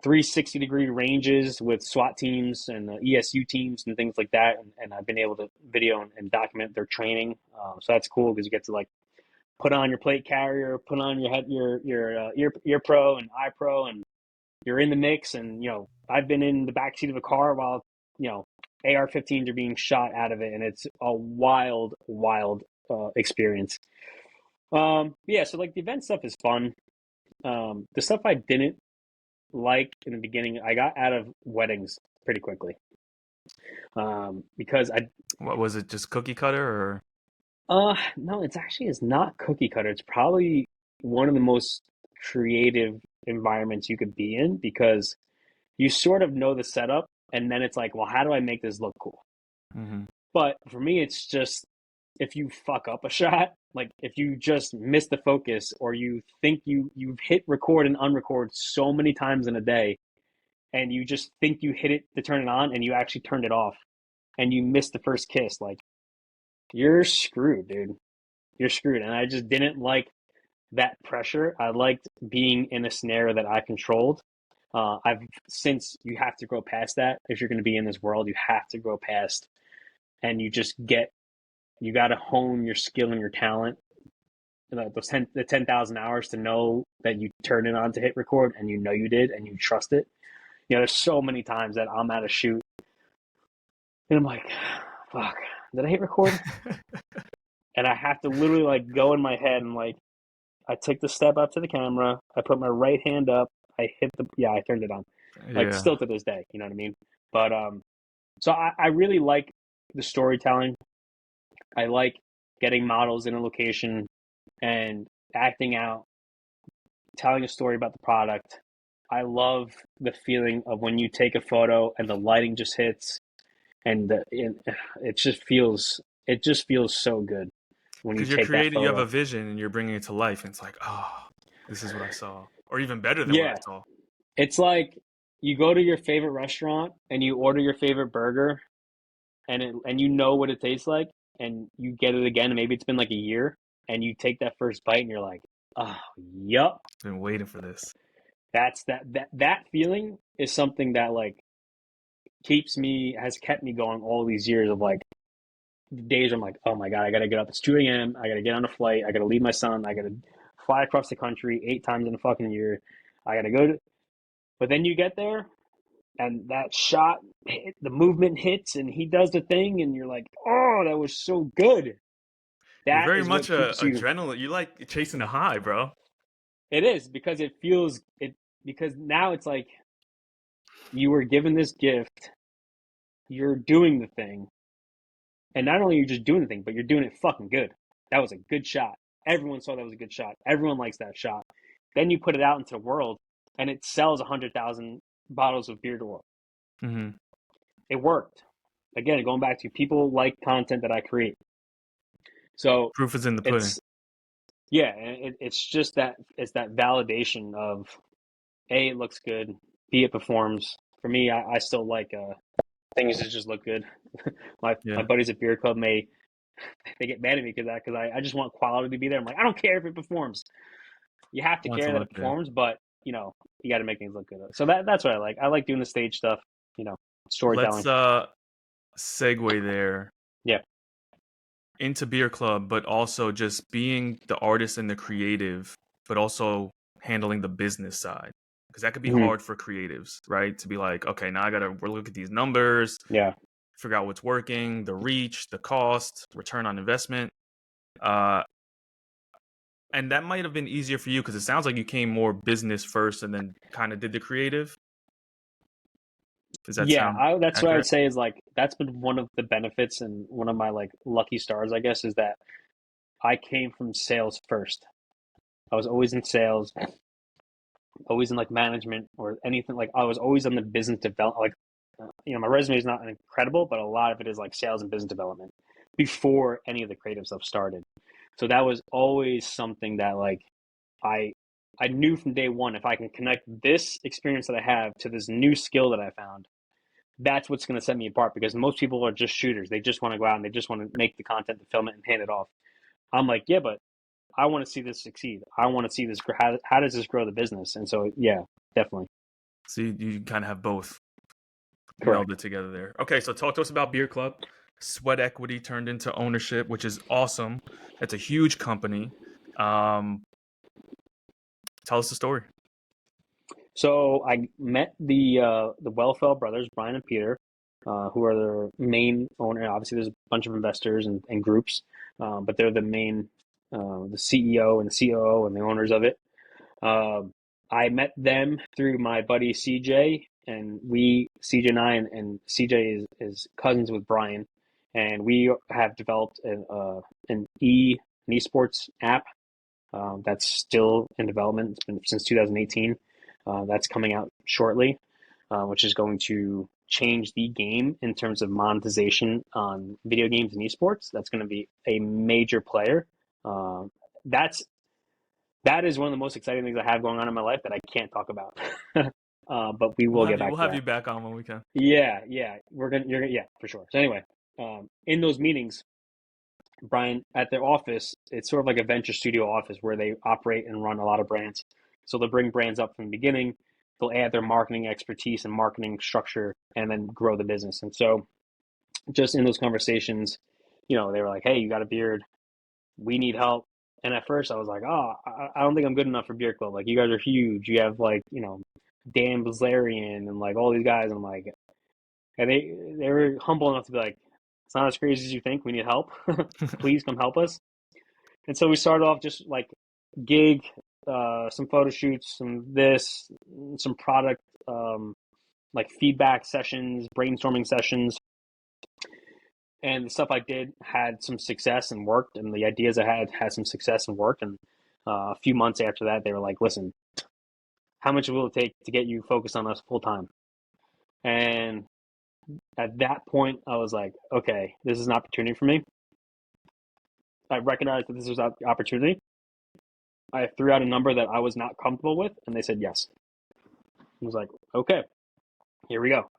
[SPEAKER 2] 360-degree ranges with SWAT teams and ESU teams and things like that. And I've been able to video and document their training. So that's cool because you get to like put on your plate carrier, put on your head, your ear pro and eye pro, and you're in the mix. And I've been in the backseat of a car while AR-15s are being shot out of it, and it's a wild, wild experience. Yeah, so like the event stuff is fun. The stuff I didn't like in the beginning, I got out of weddings pretty quickly because
[SPEAKER 1] What was it? Just cookie cutter or?
[SPEAKER 2] no, it's not cookie cutter. It's probably one of the most creative environments you could be in because you sort of know the setup, and then it's like, well, how do I make this look cool?
[SPEAKER 1] Mm-hmm.
[SPEAKER 2] But for me, it's just if you fuck up a shot, like if you just miss the focus or you think you've hit record and unrecord so many times in a day, and you just think you hit it to turn it on, and you actually turned it off, and you missed the first kiss, like you're screwed, dude. You're screwed. And I just didn't like that pressure. I liked being in a scenario that I controlled. I've since you have to grow past that if you're going to be in this world. You have to grow past, and you got to hone your skill and your talent. The 10,000 hours to know that you turned it on to hit record, and you did, and you trust it. There's so many times that I'm at a shoot, and I'm like, fuck, did I hit record? And I have to literally like go in my head and like I take the step up to the camera. I put my right hand up. I turned it on. Like
[SPEAKER 1] Yeah.
[SPEAKER 2] still to this day, you know what I mean? But so I really like the storytelling. I like getting models in a location and acting out, telling a story about the product. I love the feeling of when you take a photo and the lighting just hits, and it just feels so good when you
[SPEAKER 1] Because you're
[SPEAKER 2] take that
[SPEAKER 1] creating, you have
[SPEAKER 2] photo.
[SPEAKER 1] a vision and you're bringing it to life. And it's like, oh, this is what I saw. Or even better than what I
[SPEAKER 2] Yeah,
[SPEAKER 1] saw.
[SPEAKER 2] it's like you go to your favorite restaurant and you order your favorite burger and you know what it tastes like and you get it again and maybe it's been like a year and you take that first bite and you're like, oh, yup.
[SPEAKER 1] Been waiting for this.
[SPEAKER 2] That's that feeling is something that like has kept me going all these years of like days where I'm like, oh my God, I gotta get up. It's 2 a.m. I gotta get on a flight. I gotta leave my son. I gotta fly across the country 8 times in a fucking year. I gotta go to, but then you get there and that shot, the movement hits and he does the thing and you're like, oh, that was so good.
[SPEAKER 1] You're
[SPEAKER 2] That
[SPEAKER 1] very
[SPEAKER 2] is what
[SPEAKER 1] much a
[SPEAKER 2] keeps you.
[SPEAKER 1] adrenaline. You like chasing a high, bro.
[SPEAKER 2] It is because it feels it because now it's like you were given this gift, you're doing the thing, and not only are you just doing the thing, but you're doing it fucking good. That was a good shot. Everyone saw that was a good shot. Everyone likes that shot. Then you put it out into the world, and it sells 100,000 bottles of beer to the world.
[SPEAKER 1] Mm-hmm.
[SPEAKER 2] It worked. Again, going back to people like content that I create. So
[SPEAKER 1] Proof is in the pudding.
[SPEAKER 2] it's yeah, it's just that it's that validation of A, it looks good, B, it performs. For me, I still like things that just look good. My
[SPEAKER 1] Yeah.
[SPEAKER 2] buddies at Beer Club they get mad at me because I just want quality to be there. I'm like, I don't care if it performs. You have to
[SPEAKER 1] Want to
[SPEAKER 2] care that
[SPEAKER 1] look
[SPEAKER 2] it
[SPEAKER 1] good.
[SPEAKER 2] performs, but you got to make things look good. So that's what I like. I like doing the stage stuff,
[SPEAKER 1] Let's
[SPEAKER 2] storytelling.
[SPEAKER 1] segue there
[SPEAKER 2] Yeah.
[SPEAKER 1] into Beer Club, but also just being the artist and the creative, but also handling the business side. Because that could be
[SPEAKER 2] Hmm.
[SPEAKER 1] hard for creatives, right? To be like, okay, now I got to look at these numbers,
[SPEAKER 2] Yeah.
[SPEAKER 1] figure out what's working, the reach, the cost, return on investment. Uh, and that might have been easier for you because it sounds like you came more business first and then kind of did the creative. Does that
[SPEAKER 2] Yeah,
[SPEAKER 1] sound
[SPEAKER 2] that's what I would
[SPEAKER 1] accurate?
[SPEAKER 2] say is like that's been one of the benefits and one of my like lucky stars, I guess, is that I came from sales first. I was always in sales, always in like management or anything. Like I was always on the business development. Like my resume is not incredible, but a lot of it is like sales and business development before any of the creative stuff started. So that was always something that like I I knew from day one if I can connect this experience that I have to this new skill that I found, that's what's going to set me apart because most people are just shooters. They just want to go out and they just want to make the content, to film it, and hand it off. I'm like, yeah, but I want to see this succeed. I want to see this. How does this grow the business? And so, yeah, definitely.
[SPEAKER 1] So you kind of have both
[SPEAKER 2] Correct.
[SPEAKER 1] melded together there. Okay, so talk to us about Beer Club. Sweat equity turned into ownership, which is awesome. It's a huge company. Um, Tell us the story.
[SPEAKER 2] So I met the Wellfell brothers, Brian and Peter, who are the main owner. Obviously, there's a bunch of investors and groups, but they're the main, the CEO and the COO and the owners of it. Um, I met them through my buddy CJ, and CJ and I, and CJ is cousins with Brian, and we have developed an esports app that's still in development. It's been since 2018. That's coming out shortly, which is going to change the game in terms of monetization on video games and esports. That's going to be a major player. Uh, that's that is one of the most exciting things I have going on in my life that I can't talk about. But we will get
[SPEAKER 1] We'll
[SPEAKER 2] back to
[SPEAKER 1] have
[SPEAKER 2] that.
[SPEAKER 1] you back on when we can.
[SPEAKER 2] Yeah, yeah, yeah, for sure. So anyway, in those meetings, Brian, at their office, it's sort of like a venture studio office where they operate and run a lot of brands. So they'll bring brands up from the beginning, they'll add their marketing expertise and marketing structure, and then grow the business. And so, just in those conversations, they were like, "Hey, you got a beard? We need help." And at first, I was like, "Oh, I don't think I'm good enough for Beer Club. Like, you guys are huge. You have like, Dan Blazarian and like all these guys." And I'm like, and they were humble enough to be like, "It's not as crazy as you think. We need help. Please come help us." And so we started off just like gig, some photo shoots, some product, like feedback sessions, brainstorming sessions. And the stuff I did had some success and worked, and the ideas I had some success and worked. And a few months after that, they were like, "Listen, how much will it take to get you focused on us full time?" And at that point, I was like, "Okay, this is an opportunity for me." I recognized that this was an opportunity. I threw out a number that I was not comfortable with, and they said yes. I was like, "Okay." here we go.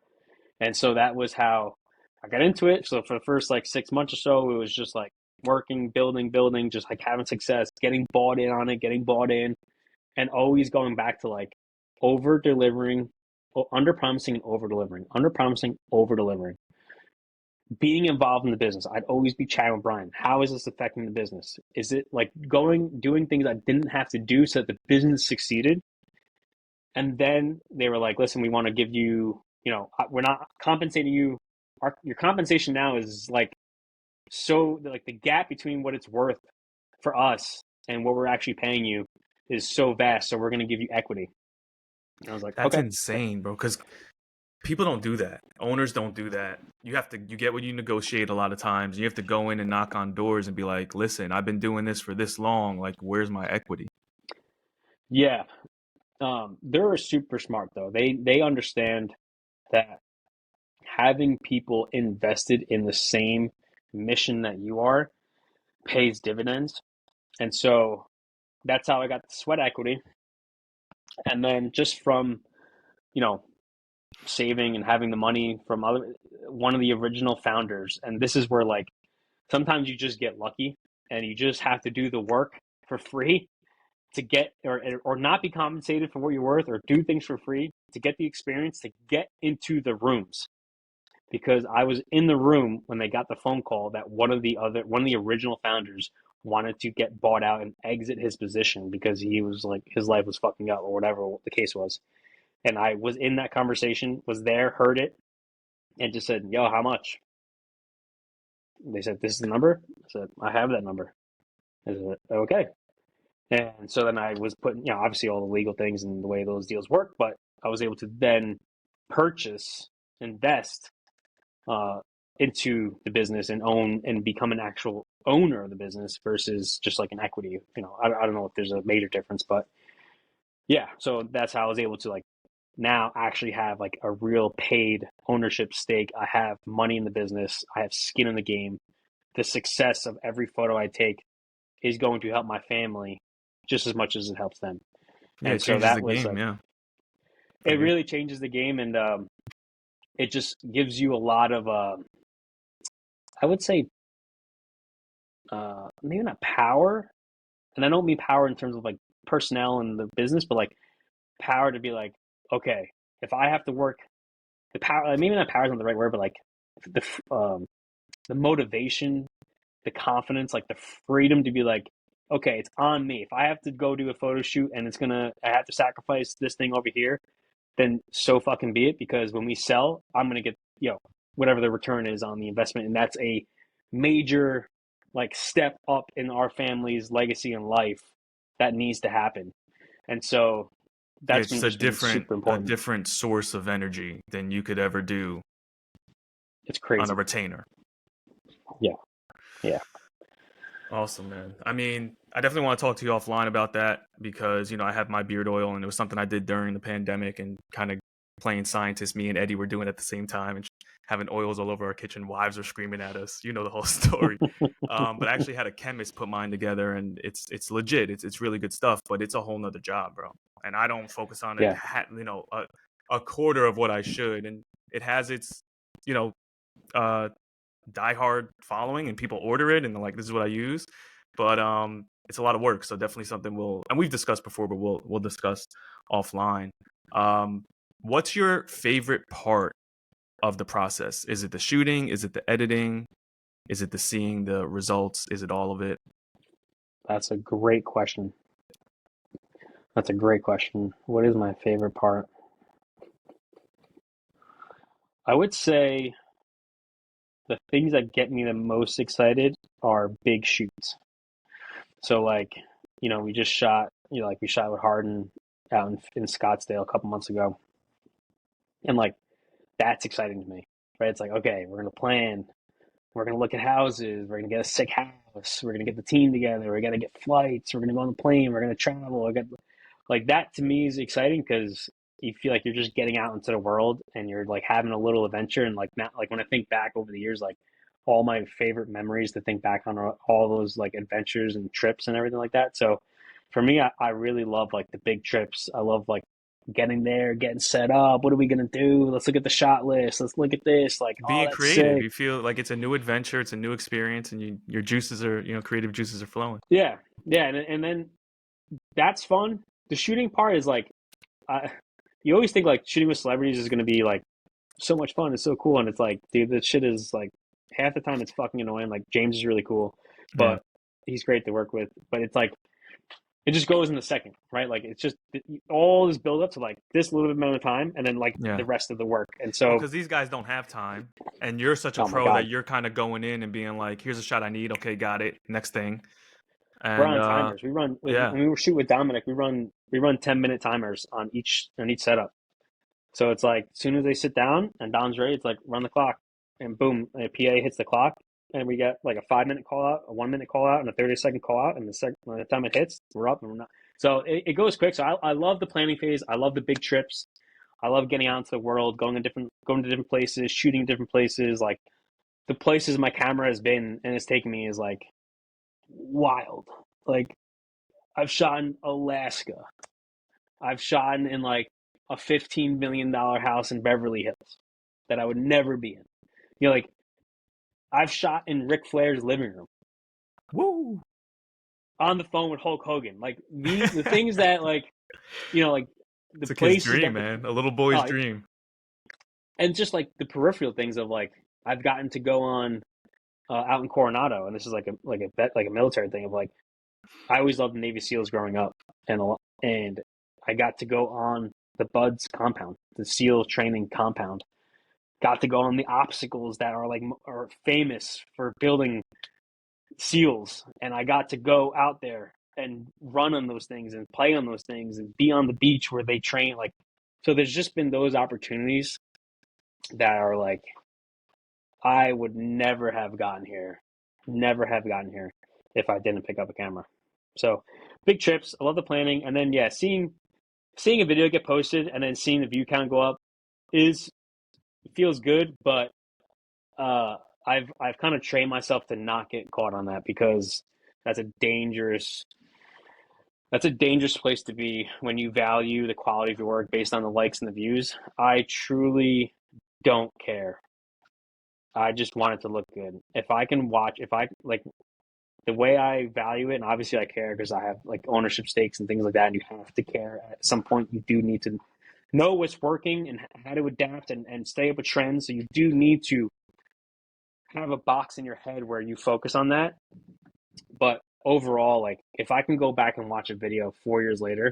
[SPEAKER 2] And so that was how I got into it. So for the first like 6 months or so, it was just like working, building, just like having success, getting bought in on it, getting bought in, and always going back to like over delivering, under promising and over delivering, under promising, over delivering. Being involved in the business, I'd always be chatting with Brian. How is this affecting the business? Is it like doing things I didn't have to do so that the business succeeded? And then they were like, listen, we want to give you, we're not compensating you. Your compensation now is like, so like the gap between what it's worth for us and what we're actually paying you is so vast. So we're going to give you equity. And I was like,
[SPEAKER 1] That's
[SPEAKER 2] okay.
[SPEAKER 1] insane, bro. Because people don't do that. Owners don't do that. You get what you negotiate a lot of times. You have to go in and knock on doors and be like, listen, I've been doing this for this long. Like, where's my equity?
[SPEAKER 2] Yeah. They're super smart though. They understand that having people invested in the same mission that you are pays dividends. And so that's how I got the sweat equity. And then just from, you know, saving and having the money from one of the original founders. And this is where like sometimes you just get lucky and you just have to do the work for free to get or not be compensated for what you're worth or do things for free to get the experience to get into the rooms. Because I was in the room when they got the phone call that one of the original founders wanted to get bought out and exit his position because he was like his life was fucking up or whatever the case was. And I was in that conversation, was there, heard it, and just said, "Yo, how much?" They said, "This is the number." I said, "I have that number." I said, "Okay." And so then I was putting, obviously all the legal things and the way those deals work, but I was able to then invest uh, into the business and own and become an actual owner of the business versus just like an equity. I don't know if there's a major difference, but yeah. So that's how I was able to like now actually have like a real paid ownership stake. I have money in the business. I have skin in the game. The success of every photo I take is going to help my family just as much as it helps them.
[SPEAKER 1] Yeah,
[SPEAKER 2] And
[SPEAKER 1] it
[SPEAKER 2] so
[SPEAKER 1] changes the
[SPEAKER 2] that was
[SPEAKER 1] game. Yeah, for
[SPEAKER 2] it
[SPEAKER 1] you.
[SPEAKER 2] really changes the game, and it just gives you a lot of I would say maybe not power, and I don't mean power in terms of like personnel in the business, but like power to be like, okay, if I have to work, the power, maybe not power is not the right word, but like the the motivation, the confidence, like the freedom to be like, okay, it's on me. If I have to go do a photo shoot and I have to sacrifice this thing over here, then so fucking be it. Because when we sell, I'm gonna get whatever the return is on the investment, and that's a major like step up in our family's legacy in life that needs to happen. And so
[SPEAKER 1] Yeah,
[SPEAKER 2] that's
[SPEAKER 1] it's just
[SPEAKER 2] just been super
[SPEAKER 1] a
[SPEAKER 2] important.
[SPEAKER 1] different source of energy than you could ever do
[SPEAKER 2] It's
[SPEAKER 1] on a
[SPEAKER 2] crazy.
[SPEAKER 1] retainer.
[SPEAKER 2] Yeah, yeah,
[SPEAKER 1] Awesome, man. I mean, I definitely want to talk to you offline about that because, I have my beard oil and it was something I did during the pandemic and kind of playing scientist, me and Eddie were doing at the same time and having oils all over our kitchen. Wives are screaming at us. You know the whole story. But I actually had a chemist put mine together and it's legit. It's really good stuff, but it's a whole nother job, bro. And I don't focus on it,
[SPEAKER 2] yeah,
[SPEAKER 1] a quarter of what I should. And it has its, you know, uh, diehard following and people order it and they're like, this is what I use. But it's a lot of work. So definitely something we've discussed before, but we'll discuss offline. What's your favorite part of the process? Is it the shooting? Is it the editing? Is it the seeing the results? Is it all of it?
[SPEAKER 2] that's a great question. That's a great question. What is my favorite part? I would say the things that get me the most excited are big shoots. So like, we just shot, we shot with Harden out in Scottsdale a couple months ago. And like that's exciting to me. Right? It's like, okay, we're gonna plan, we're gonna look at houses, we're gonna get a sick house, we're gonna get the team together, we're gonna get flights, we're gonna go on the plane, we're gonna travel, like that to me is exciting because you feel like you're just getting out into the world and you're like having a little adventure. And like now, like when I think back over the years, like all my favorite memories to think back on are all those like adventures and trips and everything like that. So for me, I really love like the big trips. I love like getting there, getting set up. What are we gonna do? Let's look at the shot list. Let's look at this. Like, oh,
[SPEAKER 1] Being
[SPEAKER 2] that's
[SPEAKER 1] creative,
[SPEAKER 2] sick.
[SPEAKER 1] you feel like it's a new adventure, it's a new experience, and your juices are, creative juices are flowing.
[SPEAKER 2] Yeah, yeah, and then that's fun. The shooting part is like, you always think like shooting with celebrities is gonna be like so much fun. It's so cool, and it's like, dude, this shit is like half the time it's fucking annoying. Like James is really cool,
[SPEAKER 1] Yeah,
[SPEAKER 2] but he's great to work with. But it's like it just goes in the second, right? Like it's just all this build up to like this little bit amount of time, and then like
[SPEAKER 1] yeah.
[SPEAKER 2] the rest of the work. And
[SPEAKER 1] Well,
[SPEAKER 2] so,
[SPEAKER 1] because these guys don't have time, and you're such a
[SPEAKER 2] oh my
[SPEAKER 1] pro that
[SPEAKER 2] god,
[SPEAKER 1] you're kind of going in and being like, "Here's a shot I need. Okay, got it. Next thing."
[SPEAKER 2] we're
[SPEAKER 1] And
[SPEAKER 2] on timers. We run
[SPEAKER 1] yeah,
[SPEAKER 2] when we shoot with Dominic. We run 10-minute timers on each setup. So it's like as soon as they sit down and Dom's ready, it's like run the clock, and boom, a PA hits the clock, and we get like a 5-minute call out, a 1-minute call out, and a 30-second call out, and by the time it hits, we're up and we're not. So it goes quick. So I love the planning phase. I love the big trips. I love getting out into the world, going to different places, shooting different places. Like the places my camera has been and it's taken me is like wild. Like I've shot in Alaska. I've shot in like a $15 million house in Beverly Hills that I would never be in. Like I've shot in Ric Flair's living room
[SPEAKER 1] woo!
[SPEAKER 2] on the phone with Hulk Hogan. Like the things that like the
[SPEAKER 1] It's a kid's
[SPEAKER 2] places
[SPEAKER 1] dream,
[SPEAKER 2] that
[SPEAKER 1] man. A little boy's
[SPEAKER 2] uh,
[SPEAKER 1] dream.
[SPEAKER 2] and just like the peripheral things of like I've gotten to go on out in Coronado, and this is like a military thing of like I always loved the Navy SEALs growing up, and I got to go on the Buds compound, the SEAL training compound. Got to go on the obstacles that are famous for building SEALs, and I got to go out there and run on those things and play on those things and be on the beach where they train. Like, so there's just been those opportunities that are like I would never have gotten here if I didn't pick up a camera. So big trips. I love the planning, and then yeah, seeing a video get posted and then seeing the view count go up is feels good, but uh, I've kind of trained myself to not get caught on that because that's a dangerous place to be when you value the quality of your work based on the likes and the views. I truly don't care. I just want it to look good. If I like the way I value it, and obviously I care because I have like ownership stakes and things like that, and you have to care at some point. You do need to know what's working and how to adapt and stay up with trends. So you do need to have a box in your head where you focus on that. But overall, like if I can go back and watch a video 4 years later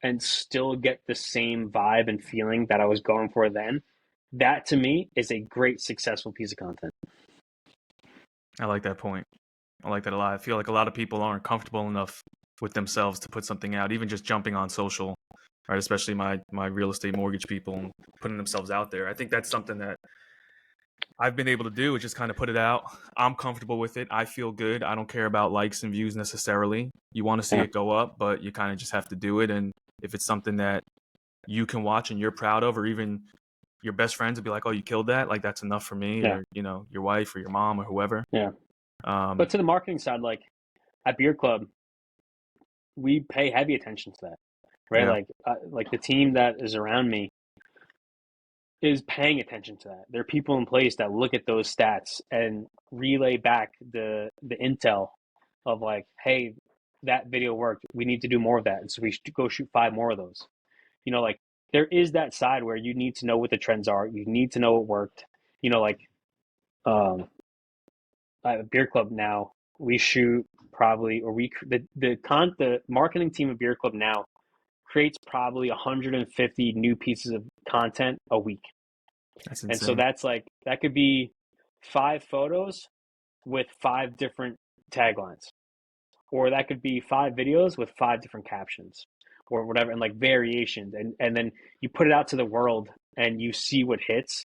[SPEAKER 2] and still get the same vibe and feeling that I was going for then, that to me is a great successful piece of content.
[SPEAKER 1] I like that point. I like that a lot. I feel like a lot of people aren't comfortable enough with themselves to put something out, even just jumping on social, right? Especially my real estate mortgage people and putting themselves out there. I think that's something that I've been able to do is just kind of put it out. I'm comfortable with it. I feel good. I don't care about likes and views necessarily. You want to see
[SPEAKER 2] Yeah.
[SPEAKER 1] it go up, but you kind of just have to do it. And if it's something that you can watch and you're proud of, or even your best friends would be like, "Oh, you killed that!" Like that's enough for me,
[SPEAKER 2] Yeah.
[SPEAKER 1] or your wife or your mom or whoever.
[SPEAKER 2] Yeah.
[SPEAKER 1] Um,
[SPEAKER 2] But to the marketing side, like at Beer Club, we pay heavy attention to that, right?
[SPEAKER 1] yeah,
[SPEAKER 2] Like the team that is around me is paying attention to that. There are people in place that look at those stats and relay back the intel of like, hey, that video worked. We need to do more of that, and so we should go shoot 5 more of those. Like there is that side where you need to know what the trends are. You need to know what worked. Like at a Beer Club now, we shoot probably, or the marketing team of Beer Club now creates probably 150 new pieces of content a week.
[SPEAKER 1] that's
[SPEAKER 2] And so
[SPEAKER 1] insane.
[SPEAKER 2] that's like, that could be 5 photos with 5 different taglines, or that could be 5 videos with 5 different captions or whatever, and like variations. And then you put it out to the world and you see what hits.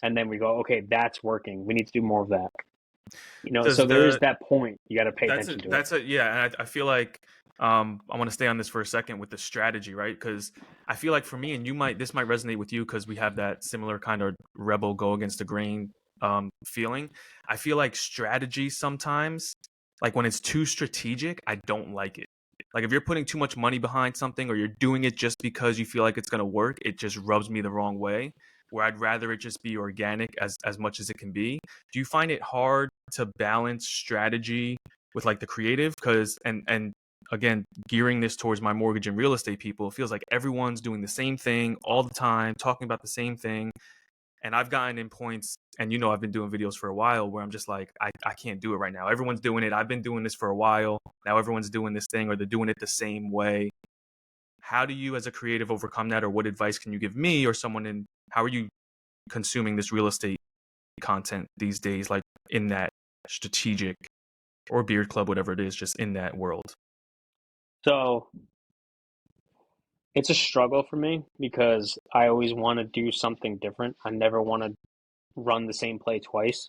[SPEAKER 2] And then we go, okay, that's working. We need to do more of that.
[SPEAKER 1] Does
[SPEAKER 2] So there is
[SPEAKER 1] the
[SPEAKER 2] that point. You got to pay attention to it.
[SPEAKER 1] that's a yeah, and I feel like I want to stay on this for a second with the strategy, right? Because I feel like for me, and this might resonate with you because we have that similar kind of rebel go against the grain feeling. I feel like strategy sometimes, like when it's too strategic, I don't like it. Like if you're putting too much money behind something or you're doing it just because you feel like it's going to work, it just rubs me the wrong way. Where I'd rather it just be organic as much as it can be. Do you find it hard to balance strategy with like the creative? Because and again, gearing this towards my mortgage and real estate people, it feels like everyone's doing the same thing all the time, talking about the same thing. And I've gotten in points, and I've been doing videos for a while where I'm just like, I can't do it right now. Everyone's doing it. I've been doing this for a while. Now everyone's doing this thing, or they're doing it the same way. How do you, as a creative, overcome that? Or what advice can you give me or someone in, how are you consuming this real estate content these days, like in that strategic or beard club, whatever it is, just in that world?
[SPEAKER 2] So it's a struggle for me because I always want to do something different. I never want to run the same play twice.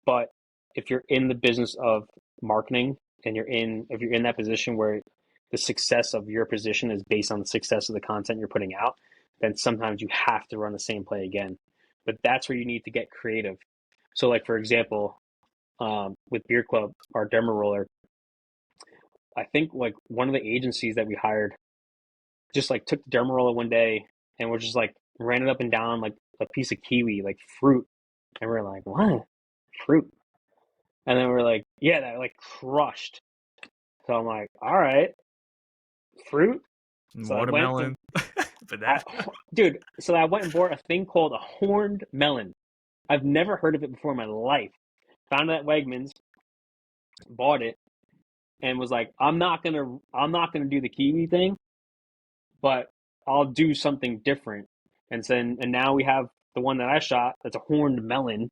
[SPEAKER 2] But if you're in the business of marketing and if you're in that position where the success of your position is based on the success of the content you're putting out, then sometimes you have to run the same play again. But that's where you need to get creative. So like, for example, with Beard Club, our derma roller, I think like one of the agencies that we hired just like took the derma roller one day and we're just like ran it up and down like a piece of kiwi, like fruit. And we're like, what? Fruit? And then we're like, yeah, that like crushed. So I'm like, all right, fruit. So I went and
[SPEAKER 1] Watermelon, banana.
[SPEAKER 2] dude, so I went and bought a thing called a horned melon. I've never heard of it before in my life. Found it at Wegmans, bought it, and was like, I'm not gonna do the kiwi thing, but I'll do something different. And now we have the one that I shot that's a horned melon,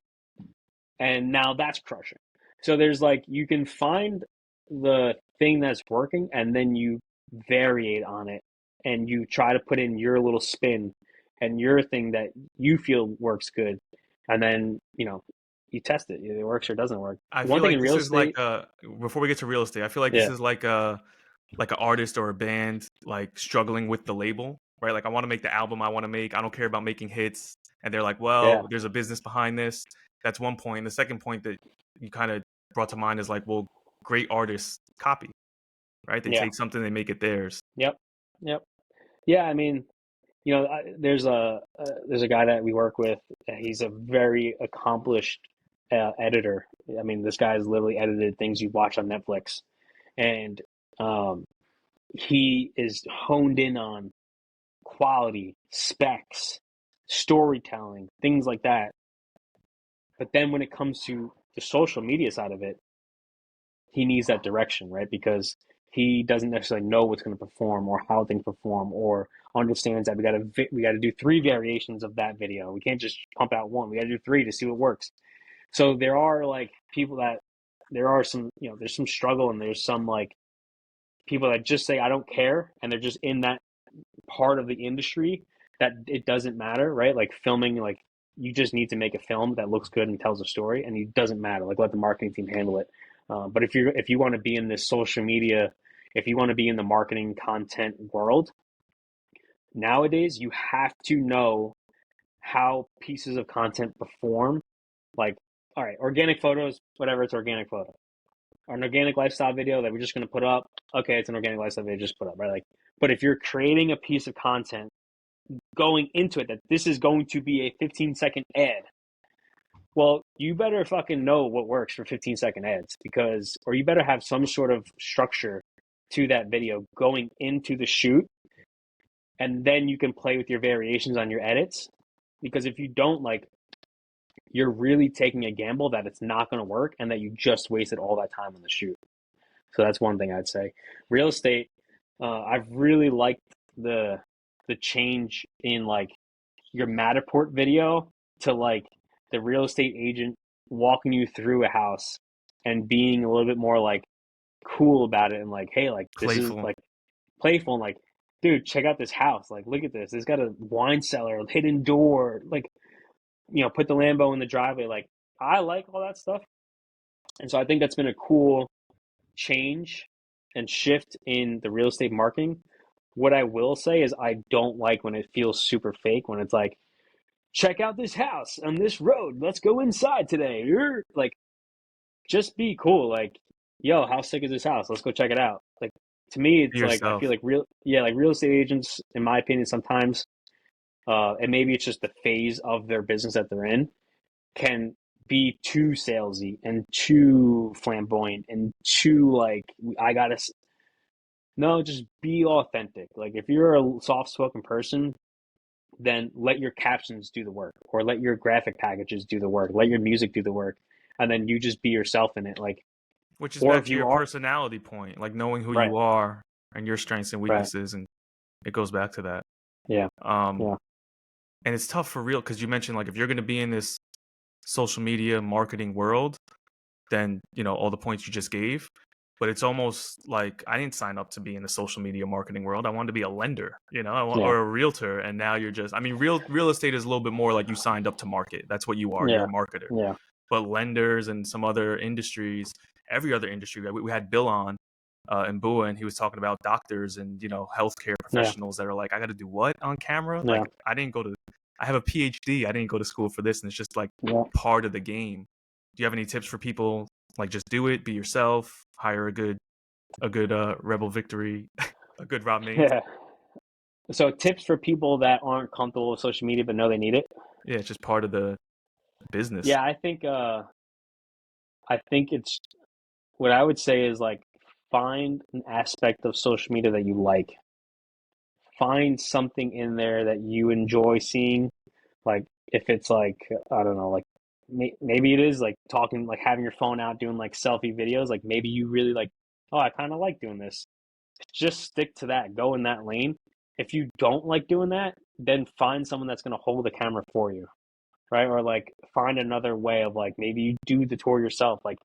[SPEAKER 2] and now that's crushing. So there's like you can find the thing that's working and then you variate on it and you try to put in your little spin and your thing that you feel works good. And then, you test it. Either it works or it doesn't work.
[SPEAKER 1] I
[SPEAKER 2] One
[SPEAKER 1] feel
[SPEAKER 2] thing
[SPEAKER 1] like
[SPEAKER 2] in
[SPEAKER 1] this
[SPEAKER 2] real
[SPEAKER 1] is like
[SPEAKER 2] estate,
[SPEAKER 1] before we get to real estate, I feel like this
[SPEAKER 2] yeah,
[SPEAKER 1] is like an artist or a band like struggling with the label, right? Like I want to make the album I want to make. I don't care about making hits. And they're like,
[SPEAKER 2] yeah,
[SPEAKER 1] well, there's a business behind this. That's one point. The second point that you kind of brought to mind is like, well, great artists copy, right? They
[SPEAKER 2] yeah,
[SPEAKER 1] take something, they make it theirs.
[SPEAKER 2] yep, yep. Yeah, I mean, there's a guy that we work with. He's a very accomplished editor. I mean, this guy's literally edited things you watch on Netflix, and um, he is honed in on quality, specs, storytelling, things like that. But then when it comes to the social media side of it, he needs that direction, right? Because he doesn't necessarily know what's going to perform or how things perform, or understands that we got to do three variations of that video. We can't just pump out one. We got to do three to see what works. So there are like people that there are some there's some struggle and there's some like people that just say I don't care and they're just in that part of the industry that it doesn't matter, right? Like filming, like you just need to make a film that looks good and tells a story, and it doesn't matter. Like let the marketing team handle it. But if you want to be in this social media, if you want to be in the marketing content world nowadays, you have to know how pieces of content perform. Like, all right, organic photos, whatever, it's organic photo. Or an organic lifestyle video that we're just going to put up. Okay, it's an organic lifestyle video, just put up, right? Like, but if you're creating a piece of content going into it that this is going to be a 15-second ad, well, you better fucking know what works for 15-second ads or you better have some sort of structure to that video going into the shoot, and then you can play with your variations on your edits. Because if you don't, like, you're really taking a gamble that it's not going to work and that you just wasted all that time on the shoot. So that's one thing I'd say. Real estate, I've really liked the change in like your Matterport video to like the real estate agent walking you through a house and being a little bit more like cool about it and like, hey, like this is
[SPEAKER 1] Playful.
[SPEAKER 2] like playful and like, dude, check out this house. Like, look at this. It's got a wine cellar, a hidden door. Like, put the Lambo in the driveway. Like, I like all that stuff, and so I think that's been a cool change and shift in the real estate marketing. What I will say is I don't like when it feels super fake, when it's like, check out this house on this road. Let's go inside today. Like, just be cool. Like, yo, how sick is this house? Let's go check it out. Like, to me,
[SPEAKER 1] Be
[SPEAKER 2] it's like I feel
[SPEAKER 1] yourself.
[SPEAKER 2] like real estate agents, in my opinion, sometimes, and maybe it's just the phase of their business that they're in, can be too salesy and too flamboyant and too like I gotta. No, just be authentic. Like if you're a soft-spoken person, then let your captions do the work, or let your graphic packages do the work, let your music do the work, and then you just be yourself in it. Like,
[SPEAKER 1] Which is
[SPEAKER 2] or
[SPEAKER 1] back
[SPEAKER 2] if
[SPEAKER 1] to your
[SPEAKER 2] you are
[SPEAKER 1] personality point, like knowing who
[SPEAKER 2] right,
[SPEAKER 1] you are and your strengths and
[SPEAKER 2] right,
[SPEAKER 1] weaknesses, and it goes back to that.
[SPEAKER 2] yeah,
[SPEAKER 1] Um,
[SPEAKER 2] yeah,
[SPEAKER 1] and it's tough for real because you mentioned like if you're going to be in this social media marketing world, then all the points you just gave. But it's almost like I didn't sign up to be in the social media marketing world. I wanted to be a lender,
[SPEAKER 2] yeah,
[SPEAKER 1] or a realtor. And now you're just, I mean, real estate is a little bit more like you signed up to market. That's what you are. You're
[SPEAKER 2] yeah,
[SPEAKER 1] a marketer.
[SPEAKER 2] yeah,
[SPEAKER 1] But lenders and some other industries, every other industry, right? We had Bill on in Bua, and he was talking about doctors and healthcare
[SPEAKER 2] yeah,
[SPEAKER 1] professionals that are like, I got to do what on camera?
[SPEAKER 2] yeah,
[SPEAKER 1] Like, I have a PhD. I didn't go to school for this, and it's just like
[SPEAKER 2] yeah.
[SPEAKER 1] part of the game. Do you have any tips for people? Like, just do it, be yourself, hire a good Rebel Victory, a good Rob Maines.
[SPEAKER 2] Yeah. So tips for people that aren't comfortable with social media but know they need it.
[SPEAKER 1] Yeah, it's just part of the business.
[SPEAKER 2] Yeah, I think it's what I would say is like find an aspect of social media that you like. Find something in there that you enjoy seeing. Like if it's like I don't know, like maybe it is like talking, like having your phone out doing like selfie videos. Like maybe you really like, oh, I kind of like doing this. Just stick to that. Go in that lane. If you don't like doing that, then find someone that's going to hold the camera for you, right? Or like find another way of like maybe you do the tour yourself. Like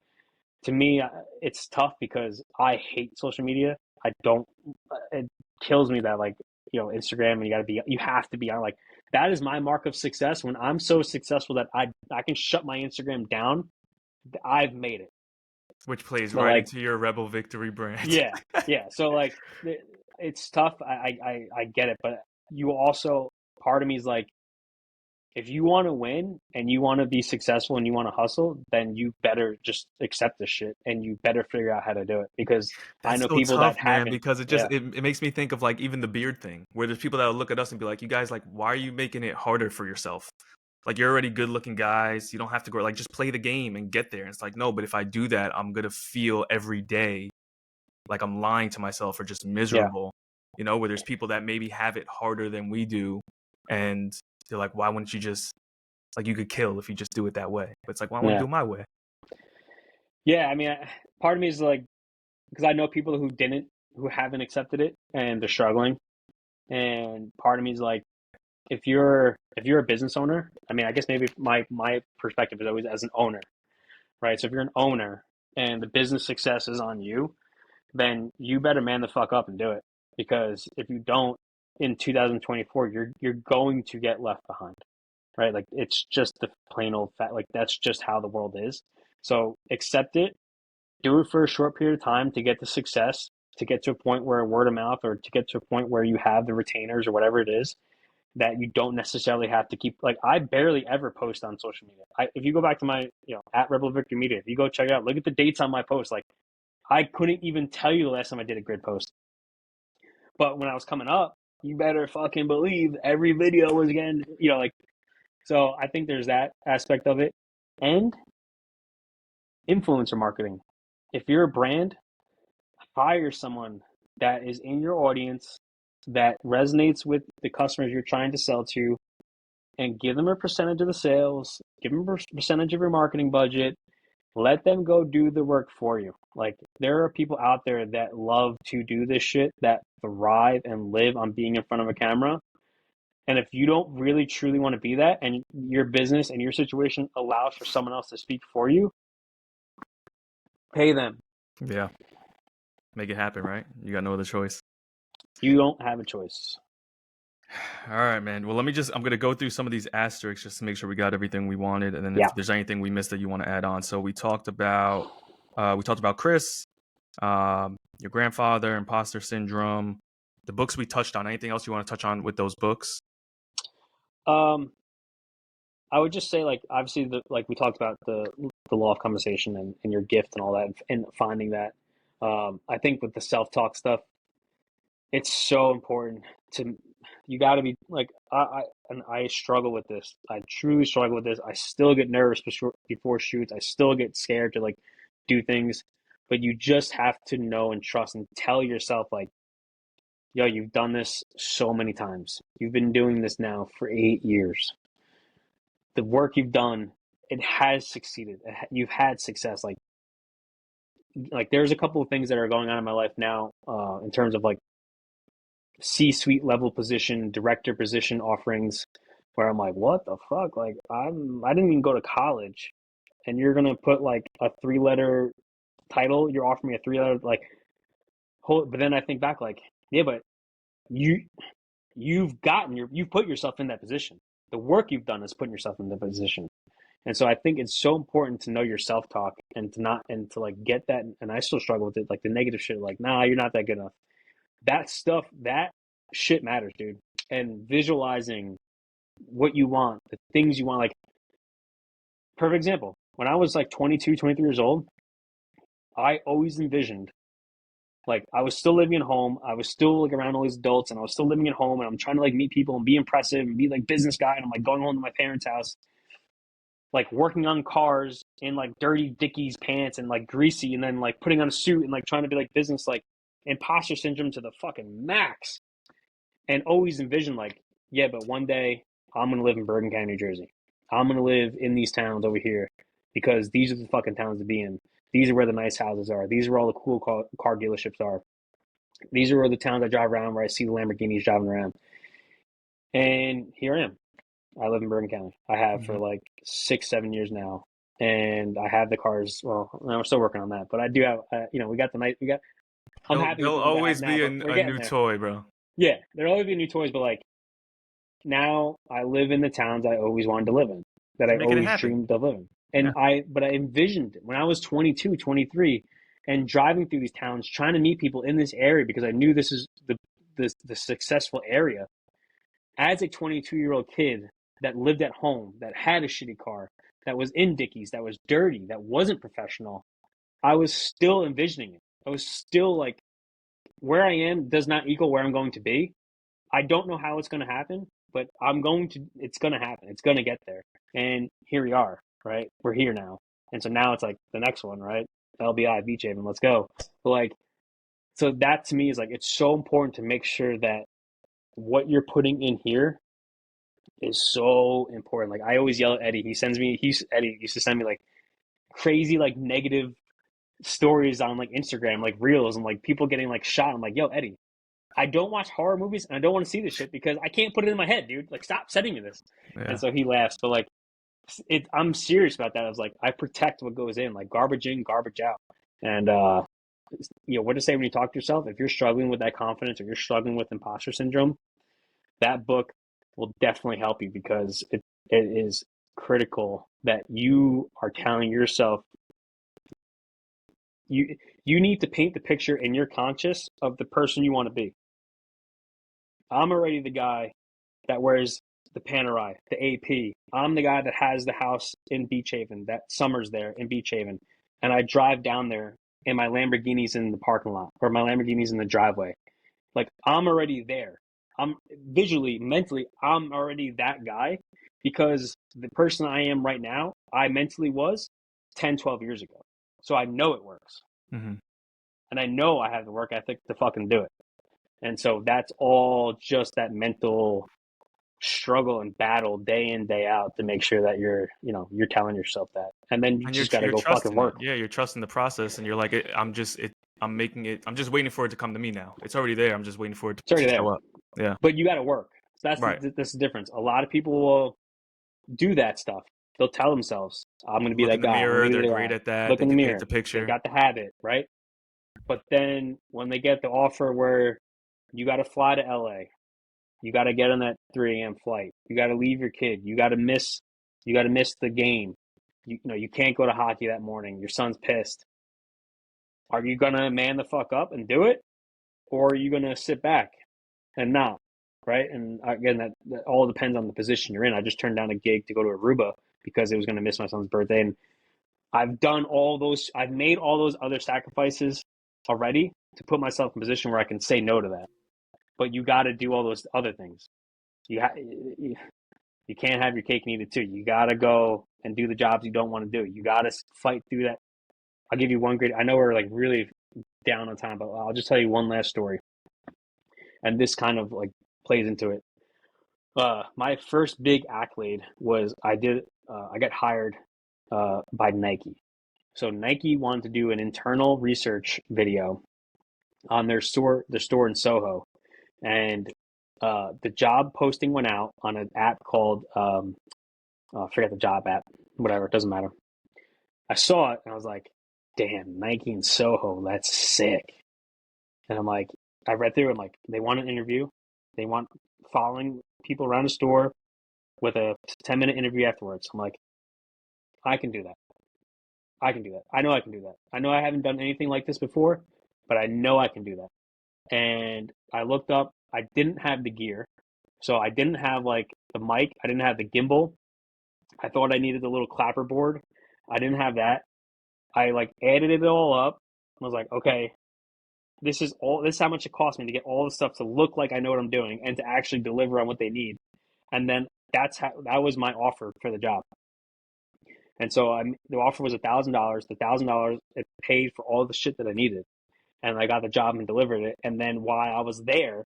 [SPEAKER 2] to me, it's tough because I hate social media. I don't. It kills me that like Instagram and you have to be on like that is my mark of success. When I'm so successful that I can shut my Instagram down, I've made it.
[SPEAKER 1] Which plays
[SPEAKER 2] But
[SPEAKER 1] right
[SPEAKER 2] like
[SPEAKER 1] into your Rebel Victory brand.
[SPEAKER 2] yeah, yeah. So like it's tough. I get it, but you also part of me is like if you want to win and you want to be successful and you want to hustle, then you better just accept this shit and you better figure out how to do it because I
[SPEAKER 1] That's
[SPEAKER 2] know
[SPEAKER 1] so
[SPEAKER 2] people that
[SPEAKER 1] tough, man,
[SPEAKER 2] haven't.
[SPEAKER 1] because
[SPEAKER 2] Yeah,
[SPEAKER 1] it makes me think of like even the beard thing, where there's people that will look at us and be like, "You guys, like, why are you making it harder for yourself? Like, you're already good looking guys. You don't have to go. Like, just play the game and get there." And it's like, no, but if I do that, I'm gonna feel every day like I'm lying to myself or just
[SPEAKER 2] yeah,
[SPEAKER 1] miserable. Where there's people that maybe have it harder than we do, and they're like, "Why wouldn't you just like you could kill if you just do it that way?" But it's like, "Well, I want to
[SPEAKER 2] yeah,
[SPEAKER 1] do it my way."
[SPEAKER 2] yeah. I mean, part of me is like because I know people who haven't accepted it and they're struggling, and part of me is like if you're a business owner, I mean, I guess maybe my perspective is always as an owner, right? So if you're an owner and the business success is on you, then you better man the fuck up and do it. Because if you don't in 2024, you're going to get left behind, right? Like it's just the plain old fact. Like that's just how the world is. So accept it, do it for a short period of time to get the success, to get to a point where word of mouth, or to get to a point where you have the retainers or whatever it is that you don't necessarily have to keep. Like I barely ever post on social media. If you go back to my at Rebel Victory Media, if you go check it out, look at the dates on my post. Like I couldn't even tell you the last time I did a grid post. But when I was coming up, you better fucking believe every video was again, like, so I think there's that aspect of it. And influencer marketing. If you're a brand, hire someone that is in your audience that resonates with the customers you're trying to sell to and give them a percentage of the sales, give them a percentage of your marketing budget, let them go do the work for you. Like there are people out there that love to do this shit, that thrive and live on being in front of a camera. And if you don't really truly want to be that and your business and your situation allows for someone else to speak for you, pay them.
[SPEAKER 1] Yeah, make it happen, right? You got no other choice.
[SPEAKER 2] You don't have a choice.
[SPEAKER 1] All right, man. Well, I'm going to go through some of these asterisks just to make sure we got everything we wanted. And then if
[SPEAKER 2] Yeah.
[SPEAKER 1] there's anything we missed that you want to add on. So we talked about Chris, your grandfather, Imposter Syndrome, the books we touched on. Anything else you want to touch on with those books?
[SPEAKER 2] Um, I would just say like obviously like we talked about the law of compensation and your gift and all that and finding that. I think with the self-talk stuff, it's so important to, you got to be like, and I struggle with this. I truly struggle with this. I still get nervous before shoots. I still get scared to like do things, but you just have to know and trust and tell yourself like, yo, you've done this so many times. You've been doing this now for 8 years. The work you've done, it has succeeded. You've had success. Like there's a couple of things that are going on in my life now, in terms of like C-suite level position, director position offerings, where I'm like, what the fuck? Like I didn't even go to college, and you're gonna put like a 3-letter title. You're offering me a 3-letter like. But then I think back like, yeah, but you you've put yourself in that position. The work you've done is putting yourself in the position. And so I think it's so important to know your self talk and to not, and to like get that. And I still struggle with it, like the negative shit, like, nah, you're not that good enough. That stuff, that shit matters, dude. And visualizing what you want, the things you want, like, perfect example. When I was like 22, 23 years old, I always envisioned, like, I was still living at home. I was still like around all these adults, and I was still living at home, and I'm trying to like meet people and be impressive and be like business guy. And I'm like going home to my parents' house, like working on cars in like dirty Dickies pants and like greasy, and then like putting on a suit and like trying to be like business, like imposter syndrome to the fucking max. And always envision like, yeah, but one day I'm gonna live in Bergen County, New Jersey. I'm gonna live in these towns over here because these are the fucking towns to be in. These are where the nice houses are. These are where all the cool car dealerships are. These are where the towns I drive around, where I see the Lamborghinis driving around. And here I am. I live in Bergen County. I have for
[SPEAKER 1] Mhm.
[SPEAKER 2] like 6, 7 years now, and I have the cars. Well, we're still working on that, but I do have. We got the night. We got. I'm happy with
[SPEAKER 1] There'll
[SPEAKER 2] the ones I have
[SPEAKER 1] always
[SPEAKER 2] now,
[SPEAKER 1] be
[SPEAKER 2] but we're
[SPEAKER 1] a
[SPEAKER 2] getting
[SPEAKER 1] new
[SPEAKER 2] there.
[SPEAKER 1] toy, bro.
[SPEAKER 2] Yeah, there'll always be new toys, but like now, I live in the towns I always wanted to live in, that
[SPEAKER 1] You're
[SPEAKER 2] I
[SPEAKER 1] making it
[SPEAKER 2] always
[SPEAKER 1] happen.
[SPEAKER 2] dreamed of living.
[SPEAKER 1] Yeah.
[SPEAKER 2] But I envisioned it when I was 22, 23, and driving through these towns, trying to meet people in this area because I knew this is the successful area. As a 22-year-old kid that lived at home, that had a shitty car, that was in Dickies, that was dirty, that wasn't professional, I was still envisioning it. I was still like, where I am does not equal where I'm going to be. I don't know how it's going to happen, but it's going to happen. It's going to get there. And here we are, right? We're here now. And so now it's like the next one, right? LBI, Beach Haven, let's go. But like, so that to me is like, it's so important to make sure that what you're putting in here is so important. Like I always yell at Eddie. Eddie used to send me like crazy, like negative stories on like Instagram, like reels and like people getting like shot. I'm like, yo, Eddie, I don't watch horror movies and I don't want to see this shit because I can't put it in my head, dude. Like, stop sending me this. And
[SPEAKER 1] Yeah.
[SPEAKER 2] so he laughs, but like, I'm serious about that. I was like, I protect what goes in, like garbage in, garbage out. And what to say when you talk to yourself? If you're struggling with that confidence or you're struggling with imposter syndrome, that book will definitely help you because it is critical that you are telling yourself you you need to paint the picture in your conscious of the person you want to be. I'm already the guy that wears the Panerai, the AP. I'm the guy that has the house in Beach Haven, that summers there in Beach Haven. And I drive down there and my Lamborghini's in the parking lot or my Lamborghini's in the driveway. Like I'm already there. I'm visually, mentally, I'm already that guy because the person I am right now, I mentally was 10, 12 years ago. So I know it works.
[SPEAKER 1] Hmm.
[SPEAKER 2] And I know I have the work ethic to fucking do it. And so that's all just that mental struggle and battle day in day out to make sure that you're telling yourself that, and then you
[SPEAKER 1] And
[SPEAKER 2] just got to
[SPEAKER 1] you're
[SPEAKER 2] go fucking
[SPEAKER 1] trusting it.
[SPEAKER 2] work.
[SPEAKER 1] Yeah, you're trusting the process, and you're like, I'm making it. I'm just waiting for it to come to me now. It's already there. I'm just waiting for it
[SPEAKER 2] It's already
[SPEAKER 1] to
[SPEAKER 2] there,
[SPEAKER 1] show up. Yeah.
[SPEAKER 2] but you got to work. So
[SPEAKER 1] Right.
[SPEAKER 2] that's the difference. A lot of people will do that stuff. They'll tell themselves, I'm going to be
[SPEAKER 1] Look
[SPEAKER 2] that
[SPEAKER 1] in the
[SPEAKER 2] guy, I'm going
[SPEAKER 1] mirror.
[SPEAKER 2] to be
[SPEAKER 1] They're
[SPEAKER 2] the
[SPEAKER 1] great
[SPEAKER 2] guy.
[SPEAKER 1] at that.
[SPEAKER 2] Look
[SPEAKER 1] They
[SPEAKER 2] in the
[SPEAKER 1] can paint the
[SPEAKER 2] mirror, they've
[SPEAKER 1] picture.
[SPEAKER 2] got the habit, right? But then when they get the offer where you got to fly to LA, you got to get on that 3 a.m. flight, you got to leave your kid, you got to miss the game, you can't go to hockey that morning, your son's pissed. Are you gonna man the fuck up and do it, or are you gonna sit back and not? Right? And again, that all depends on the position you're in. I just turned down a gig to go to Aruba because it was gonna miss my son's birthday, and I've done all those. I've made all those other sacrifices already to put myself in a position where I can say no to that. but you got to do all those other things. You can't have your cake and eat it too. You got to go and do the jobs you don't want to do. You got to fight through that. I'll give you one great. I know we're like really down on time, but I'll just tell you one last story, and this kind of like plays into it. My first big accolade was I got hired by Nike. So Nike wanted to do an internal research video on their store in Soho, and the job posting went out on an app called I forget the job app, whatever, it doesn't matter. I saw it and I was like, damn, Nike in Soho, that's sick. And I'm like, I read through it, I'm like, they want an interview. They want following people around the store with a 10-minute interview afterwards. I'm like, I can do that. I can do that. I know I can do that. I know I haven't done anything like this before, but I know I can do that. And I looked up, I didn't have the gear. So I didn't have like the mic, I didn't have the gimbal. I thought I needed the little clapper board. I didn't have that. I like added it all up. I was like, okay, this is how much it cost me to get all the stuff to look like I know what I'm doing and to actually deliver on what they need. And then that was my offer for the job. And so the offer was $1,000. The $1,000 it paid for all the shit that I needed, and I got the job and delivered it. And then while I was there,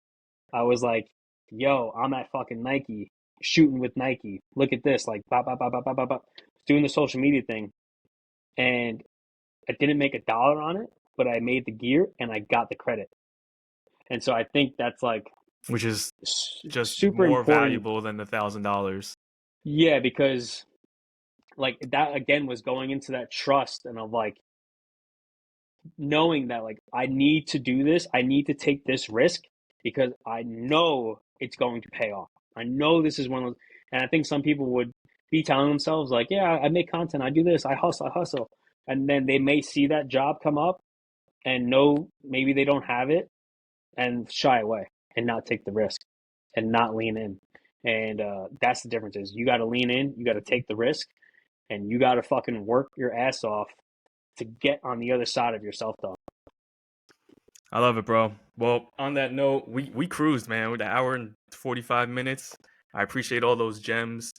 [SPEAKER 2] I was like, "Yo, I'm at fucking Nike, shooting with Nike. Look at this, like, bop, bop, bop, bop, bop, bop, doing the social media thing." And I didn't make $1 on it, but I made the gear and I got the credit. And so I think that's like,
[SPEAKER 1] which is just
[SPEAKER 2] super
[SPEAKER 1] more
[SPEAKER 2] important.
[SPEAKER 1] valuable than the $1,000.
[SPEAKER 2] Yeah, because like that again was going into that trust and of like knowing that like I need to do this, I need to take this risk because I know it's going to pay off. I know this is one of those, and I think some people would be telling themselves like, yeah, I make content, I do this, I hustle. And then they may see that job come up and know maybe they don't have it and shy away and not take the risk and not lean in. And that's the difference is you got to lean in, you got to take the risk, and you got to fucking work your ass off to get on the other side of your self-doubt.
[SPEAKER 1] I love it, bro. Well, on that note, we cruised, man, with an hour and 45 minutes. I appreciate all those gems.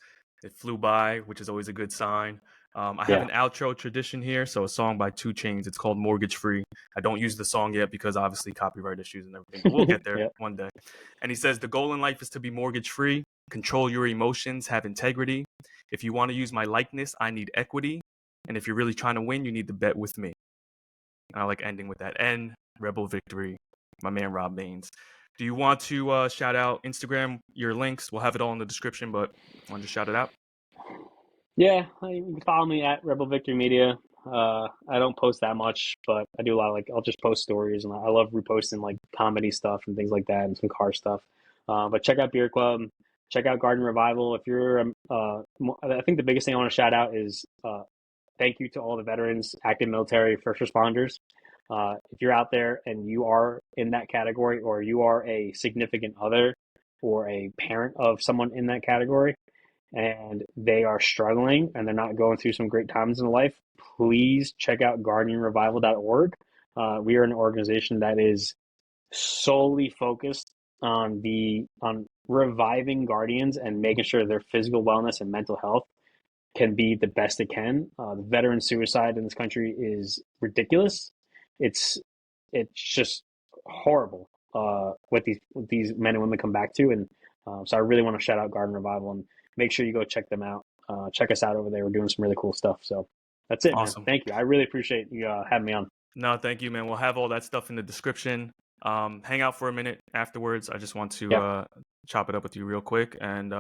[SPEAKER 1] It flew by, which is always a good sign. I have an outro tradition here, so a song by 2 Chainz. It's called Mortgage Free. I don't use the song yet because obviously copyright issues and everything, but we'll get there one day. And he says, the goal in life is to be mortgage free, control your emotions, have integrity. If you want to use my likeness, I need equity. And if you're really trying to win, you need to bet with me. And I like ending with that. And Rebel Victory, my man Rob Baines. Do you want to shout out Instagram, your links? We'll have it all in the description, but I want to shout it out.
[SPEAKER 2] Yeah, you can follow me at Rebel Victory Media. I don't post that much, but I do a lot of, like, I'll just post stories, and I love reposting like comedy stuff and things like that and some car stuff. But check out Beer Club, check out Garden Revival. If you're, I think the biggest thing I want to shout out is thank you to all the veterans, active military, first responders. If you're out there and you are in that category, or you are a significant other or a parent of someone in that category, and they are struggling and they're not going through some great times in life, please check out guardianrevival.org. We are an organization that is solely focused on reviving guardians and making sure their physical wellness and mental health can be the best it can. The veteran suicide in this country is ridiculous. It's just horrible what these men and women come back to, and so I really want to shout out Garden Revival and make sure you go check them out. Check us out over there. We're doing some really cool stuff. So that's it,
[SPEAKER 1] Awesome.
[SPEAKER 2] man. Thank you. I really appreciate you having me on.
[SPEAKER 1] No, thank you, man. We'll have all that stuff in the description. Hang out for a minute afterwards. I just want to chop it up with you real quick. And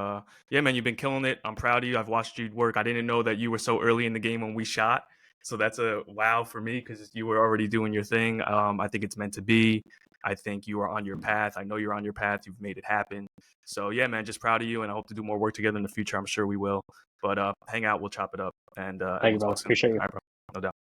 [SPEAKER 1] yeah, man, you've been killing it. I'm proud of you. I've watched you work. I didn't know that you were so early in the game when we shot. So that's a wow for me because you were already doing your thing. I think it's meant to be. I think you are on your path. I know you're on your path. You've made it happen. So yeah, man, just proud of you. And I hope to do more work together in the future. I'm sure we will. But hang out. We'll chop it up. And
[SPEAKER 2] thank you, bro. Appreciate you.
[SPEAKER 1] All right, bro. No doubt.